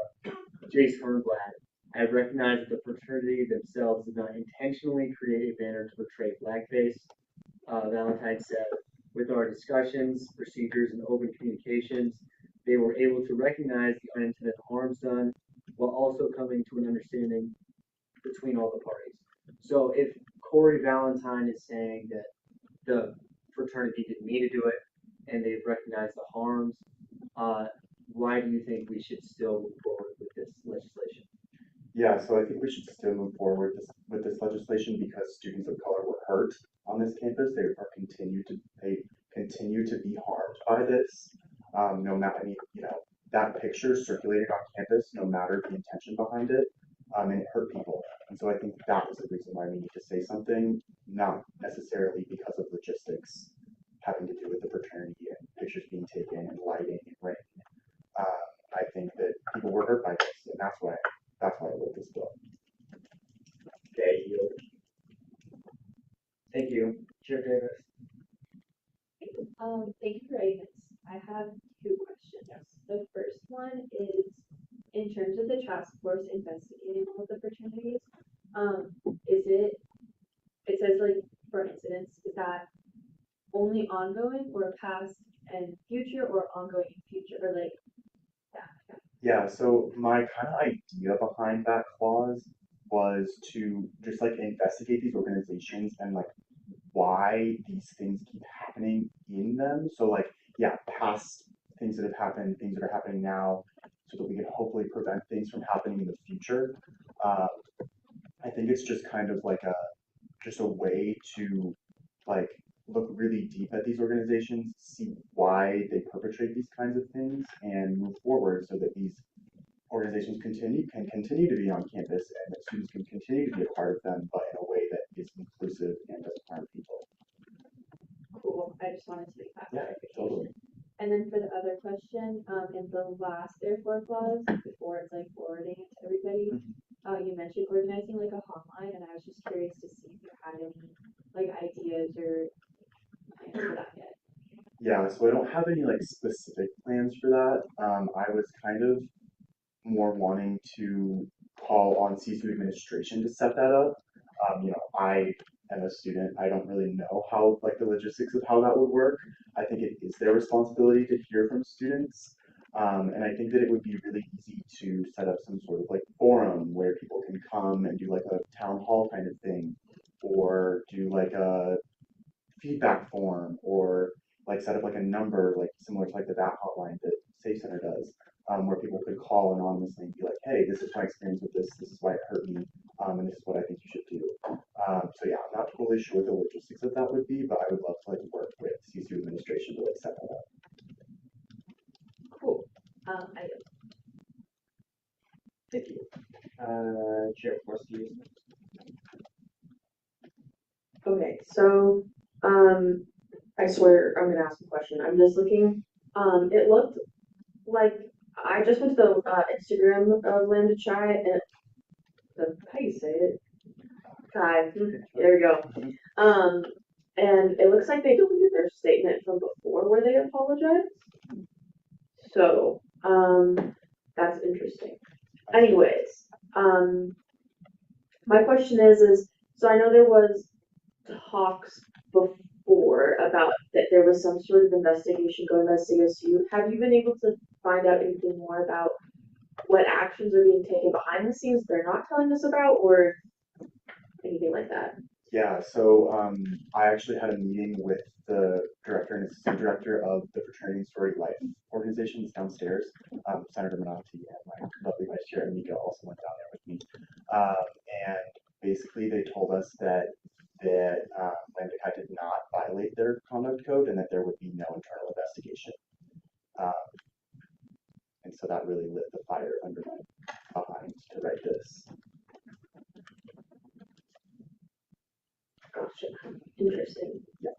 Jace Hernblad, I have recognized that the fraternity themselves did not intentionally create a banner to portray blackface. Valentine said, with our discussions, procedures, and open communications, they were able to recognize the unintended harms done while also coming to an understanding between all the parties. So if Corey Valentine is saying that the fraternity didn't mean to do it and they've recognized the harms, why do you think we should still move forward with this legislation? Yeah, so I think we should still move forward with this legislation because students of color were hurt on this campus. They continue to be harmed by this. No matter, that picture circulated on campus, no matter the intention behind it, and it hurt people. And so I think that is the reason why we need to say something, not necessarily because of logistics having to do with the fraternity and pictures being taken and lighting and rain. I think that people were hurt by this, and that's why I wrote this bill. Okay, Thank you. Chair Davis. Thank you for writing this. I have two questions. The first one is, in terms of the task force investigating all of the fraternities, it says for incidents, is that only ongoing or past and future or ongoing and future or yeah. Yeah, so my kind of idea behind that clause was to just investigate these organizations and why these things keep happening in them. So past things that have happened, things that are happening now, so that we can hopefully prevent things from happening in the future. I think it's just kind of just a way to look really deep at these organizations, see why they perpetrate these kinds of things, and move forward so that these organizations can continue to be on campus and that students can continue to be a part of them, but in a way that is inclusive and doesn't harm people. Cool. I just wanted to make that clarification. Totally. And then for the other question, in the last therefore clause, before it's forwarding it to everybody, you mentioned organizing a hotline, and I was just curious to see if you had any ideas or plans for that yet. Yeah, so I don't have any specific plans for that. I was kind of more wanting to call on CSU administration to set that up. I am a student. I don't really know how the logistics of how that would work. I think it is their responsibility to hear from students. And I think that it would be really easy to set up some sort of forum where people can come and do a town hall kind of thing, or do a feedback form, or set up a number similar to the VAT hotline that Safe Center does, where people could call anonymously and be like, hey, this is my experience with this is why it hurt me, and this is what I think you should do. So yeah, I'm not totally sure what the logistics of that would be, but I would love to work with CSU administration to set that up. Cool. I Thank you. Chair Forsky. Okay, so, I swear I'm gonna ask a question. I'm just looking, it looked like, I just went to the, Instagram of Lambda Chi and, how do you say it? Kai, there you go. And it looks like they deleted their statement from before where they apologized. So, that's interesting. Anyways, my question is, so I know there was talks before about that there was some sort of investigation going on at CSU. Have you been able to find out anything more about what actions are being taken behind the scenes they're not telling us about, or anything like that? Yeah, so I actually had a meeting with the director and assistant director of the Fraternity and Sorority Life organizations downstairs. Senator Menotti and my lovely vice chair Amika also went down there with me. And basically they told us that Lambda Chi did not violate their conduct code and that there would be no internal investigation. And so that really lit the fire under my behind to write this. Gotcha. Interesting. Yeah.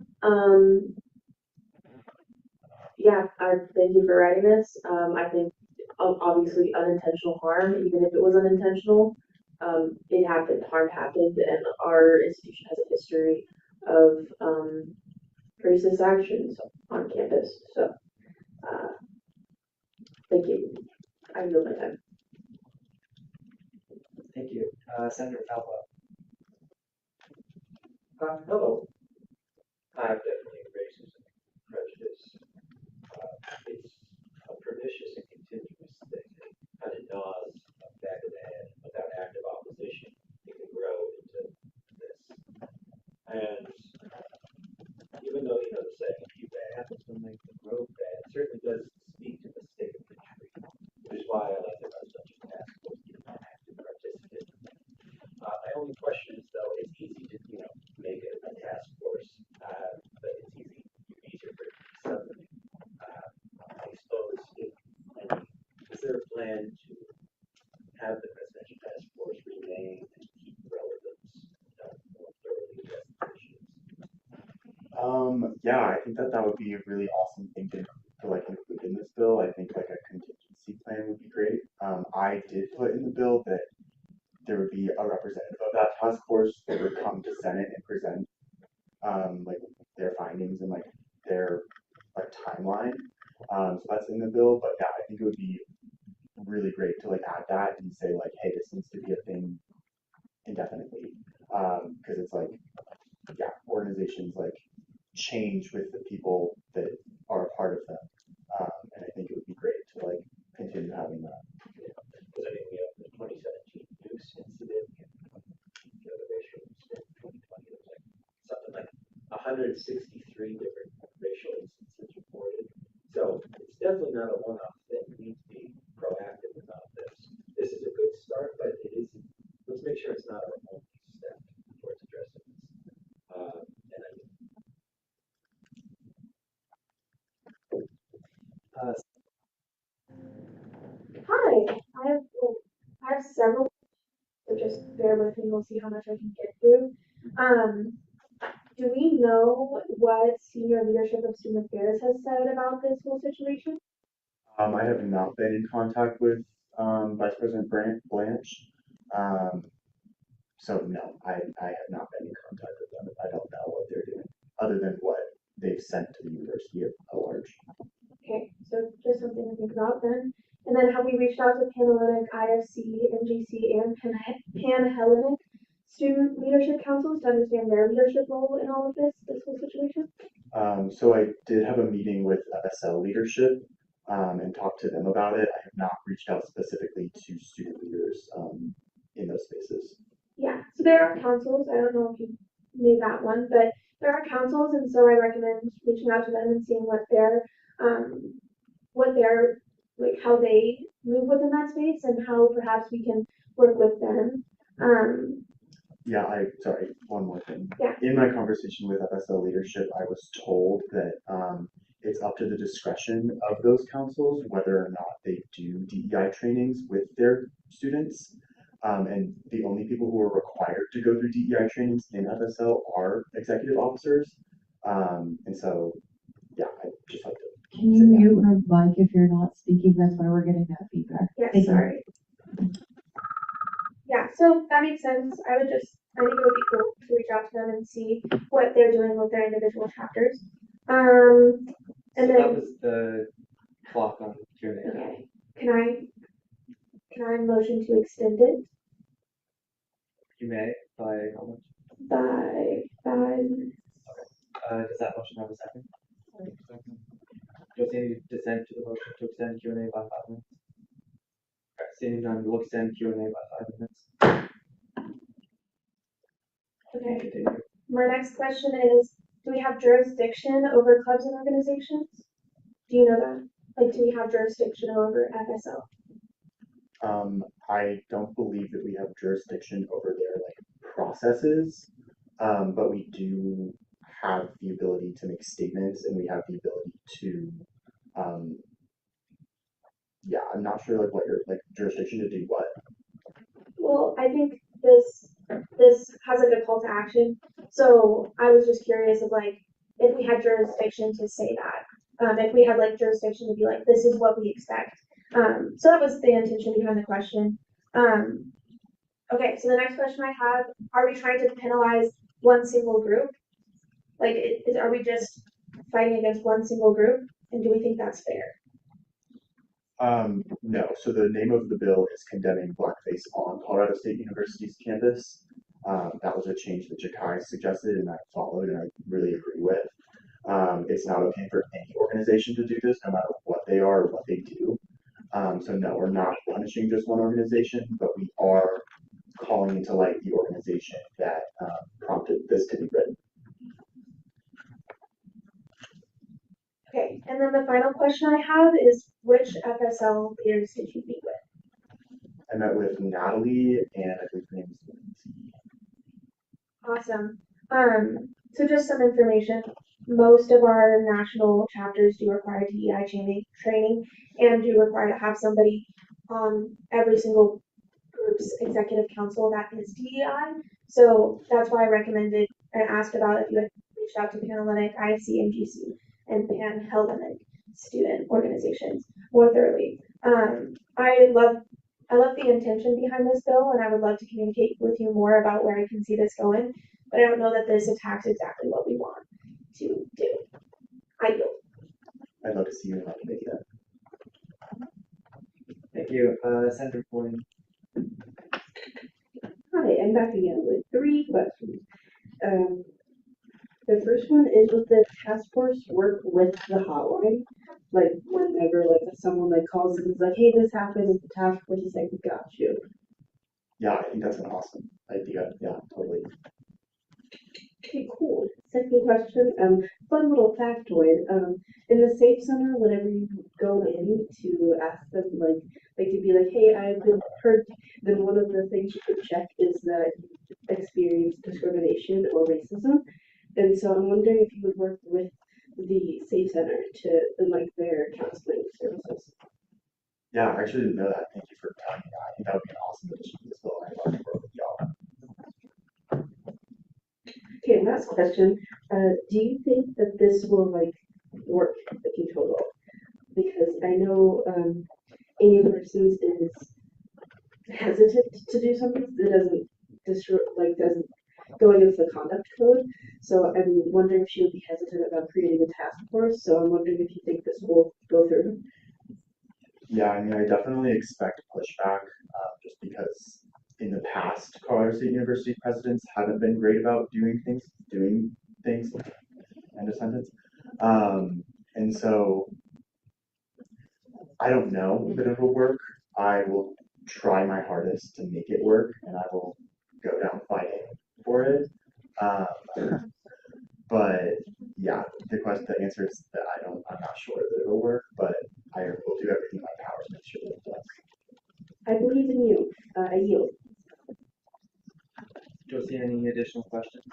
Yeah, thank you for writing this. I think obviously unintentional harm, even if it was unintentional, it happened, harm happened, and our institution has a history of racist actions on campus. So, thank you. I yield my time. Thank you. Senator Falco. Hello. I'm definitely racist and prejudice. It's a pernicious and continuous thing. It kind of gnaws on the back of the head. Without active opposition, it can grow into this. And even though, the saying, if you bad, will make the growth bad, it certainly does speak to the state of the tree, which is why I like to run such a task force, to be an active participant. My only question is, though, it's easy to, make it a task force, but it's easier for it to be something. I suppose, is there a plan to have the presidential task force remain and keep relevance, more thoroughly address the issues? Yeah, I think that would be a really awesome thing to include in this bill. I think like a contingency plan would be great. I did put in the bill that there would be a representative of that task force that would come to Senate and present like their findings and like their timeline. So that's in the bill, but yeah, I think it would be really great to like add that and say like, hey, this needs to be a thing indefinitely. Because it's like, yeah, organizations like change with the people that are a part of them. And I think it would be great to like continue having that. Because I mean, we have the 2017 News incident, the racial incident in 2020, it was like something like 163 different racial instances reported. So it's definitely not a one-off thing. We need to be proactive about this. This is a good start, but it isn't. Let's make sure it's not our only step towards addressing this. Hi, I have several, so just bear with me, we'll see how much I can get through. Do we know what senior leadership of student affairs has said about this whole situation? I have not been in contact with Vice President Blanche. So no, I have not been in contact with them. I don't know what they're doing, other than what they've sent to the university at large. Okay, so just something to think about then. And then have we reached out to Panhellenic, IFC, MGC, and Panhellenic student leadership councils to understand their leadership role in all of this whole situation? So I did have a meeting with FSL leadership and talked to them about it. I have not reached out specifically to student leaders in those spaces. Yeah, so there are councils. I don't know if you made that one, but there are councils, and so I recommend reaching out to them and seeing what their like how they move within that space and how perhaps we can work with them. Yeah, sorry, one more thing. Yeah. In my conversation with FSL leadership, I was told that it's up to the discretion of those councils whether or not they do DEI trainings with their students. And the only people who are required to go through DEI trainings in FSL are executive officers. And so, yeah, I just like to. Can you mute her mic if you're not speaking? That's why we're getting that feedback. Yes, Thank you. sorry. Yeah, so that makes sense. I think it would be cool to reach out to them and see what they're doing with their individual chapters. And So then that was the clock on Q&A. okay, can I motion to extend it You may, by how much? by 5 minutes? Does that motion have a second? Does any dissent to the motion to extend Q&A by 5 minutes? Okay, seeing none, we'll extend Q&A by 5 minutes. Okay. Continue. My next question is, do we have jurisdiction over clubs and organizations? Do you know that? Like, do we have jurisdiction over FSL? I don't believe that we have jurisdiction over their like processes, but we do have the ability to make statements, and we have the ability to, yeah, I'm not sure like what your like jurisdiction to do what. Well, I think this has like a call to action. So I was just curious of like if we had jurisdiction to say that. If we had like jurisdiction to be like, this is what we expect. So that was the intention behind the question. Okay, so the next question I have, are we trying to penalize one single group? Like, are we just fighting against one single group? And do we think that's fair? No. So the name of the bill is condemning blackface on Colorado State University's campus. That was a change that Jakai suggested and I followed and I really agree with. It's not okay for any organization to do this, no matter what they are or what they do. So no, we're not punishing just one organization, but we are calling into light the organization that prompted this to be written. Okay, and then the final question I have is, which FSL leaders did you meet with? I met with Natalie and I believe her name is Lindsay. Awesome. So just some information. Most of our national chapters do require DEI training and do require to have somebody on every single group's executive council that is DEI. So that's why I recommended and asked about if you had reached out to Panhellenic, IFC, and GC, and Panhellenic student organizations more thoroughly. I love the intention behind this bill, and I would love to communicate with you more about where I can see this going, but I don't know that this attacks exactly what we want to do. I yield. I'd love to see you in that committee then. Thank you. Senator Floyd. Hi, I'm back again with 3 questions. The first one is, with the task force work with the hotline? Like, whenever like someone like calls and is like, hey, this happened, the task force is like, we got you. Yeah, I think that's an awesome idea. Yeah, totally. Okay, cool. Second question, fun little factoid. In the Safe Center, whenever you go in to ask them, like to be like, hey, I've been hurt, then one of the things you could check is that you experience discrimination or racism. And so I'm wondering if you would work with the Safe Center to, like, their counseling services. Yeah, I actually didn't know that. Thank you for telling me that. I think that would be an awesome addition to this bill. I'd love to work with y'all. Okay, last question. Do you think that this will like work in total? Because I know Amy Parsons is hesitant to do something that doesn't go against the conduct code. So I'm wondering if she would be hesitant about creating a task force. So I'm wondering if you think this will go through. Yeah, I mean, I definitely expect pushback, just because in the past, Colorado State University presidents haven't been great about doing things, end of sentence. And so I don't know that it'll work. I will try my hardest to make it work, and I will go down fighting for it. But yeah, the answer is that I'm not sure that it'll work, but I will do everything in my power to make sure that it does. I believe in you. I yield. Josie, any additional questions?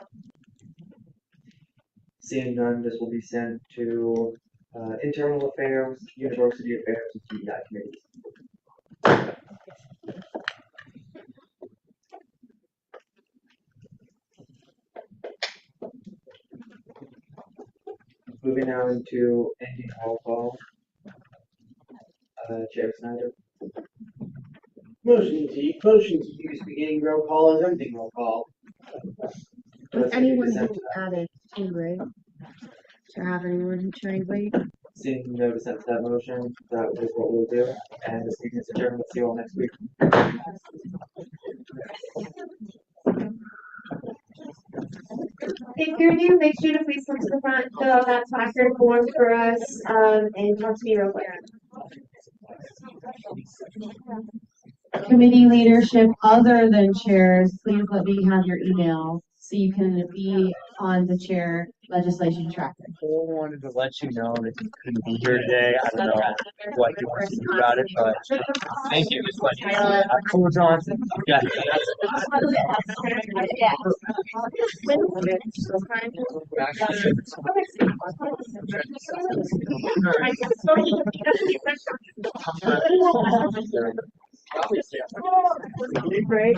Seeing none, this will be sent to Internal affairs, university affairs, and TDI committees. Moving now into ending roll call. Chair Snyder. Motion to use beginning roll call as ending roll call. With anyone who added to, right? To have anyone to anybody? Seeing no dissent to that motion, that is what we'll do. And this meeting is adjourned. We'll see you all next week. If you're new, make sure to please come to the front, fill out that placard form for us, and talk to me real quick. Committee leadership other than chairs, please let me have your email so you can be on the chair legislation tracker. I wanted to let you know that you couldn't be here today. I don't know what you want to do about it, but thank you. Cool Johnson. Yeah. Right.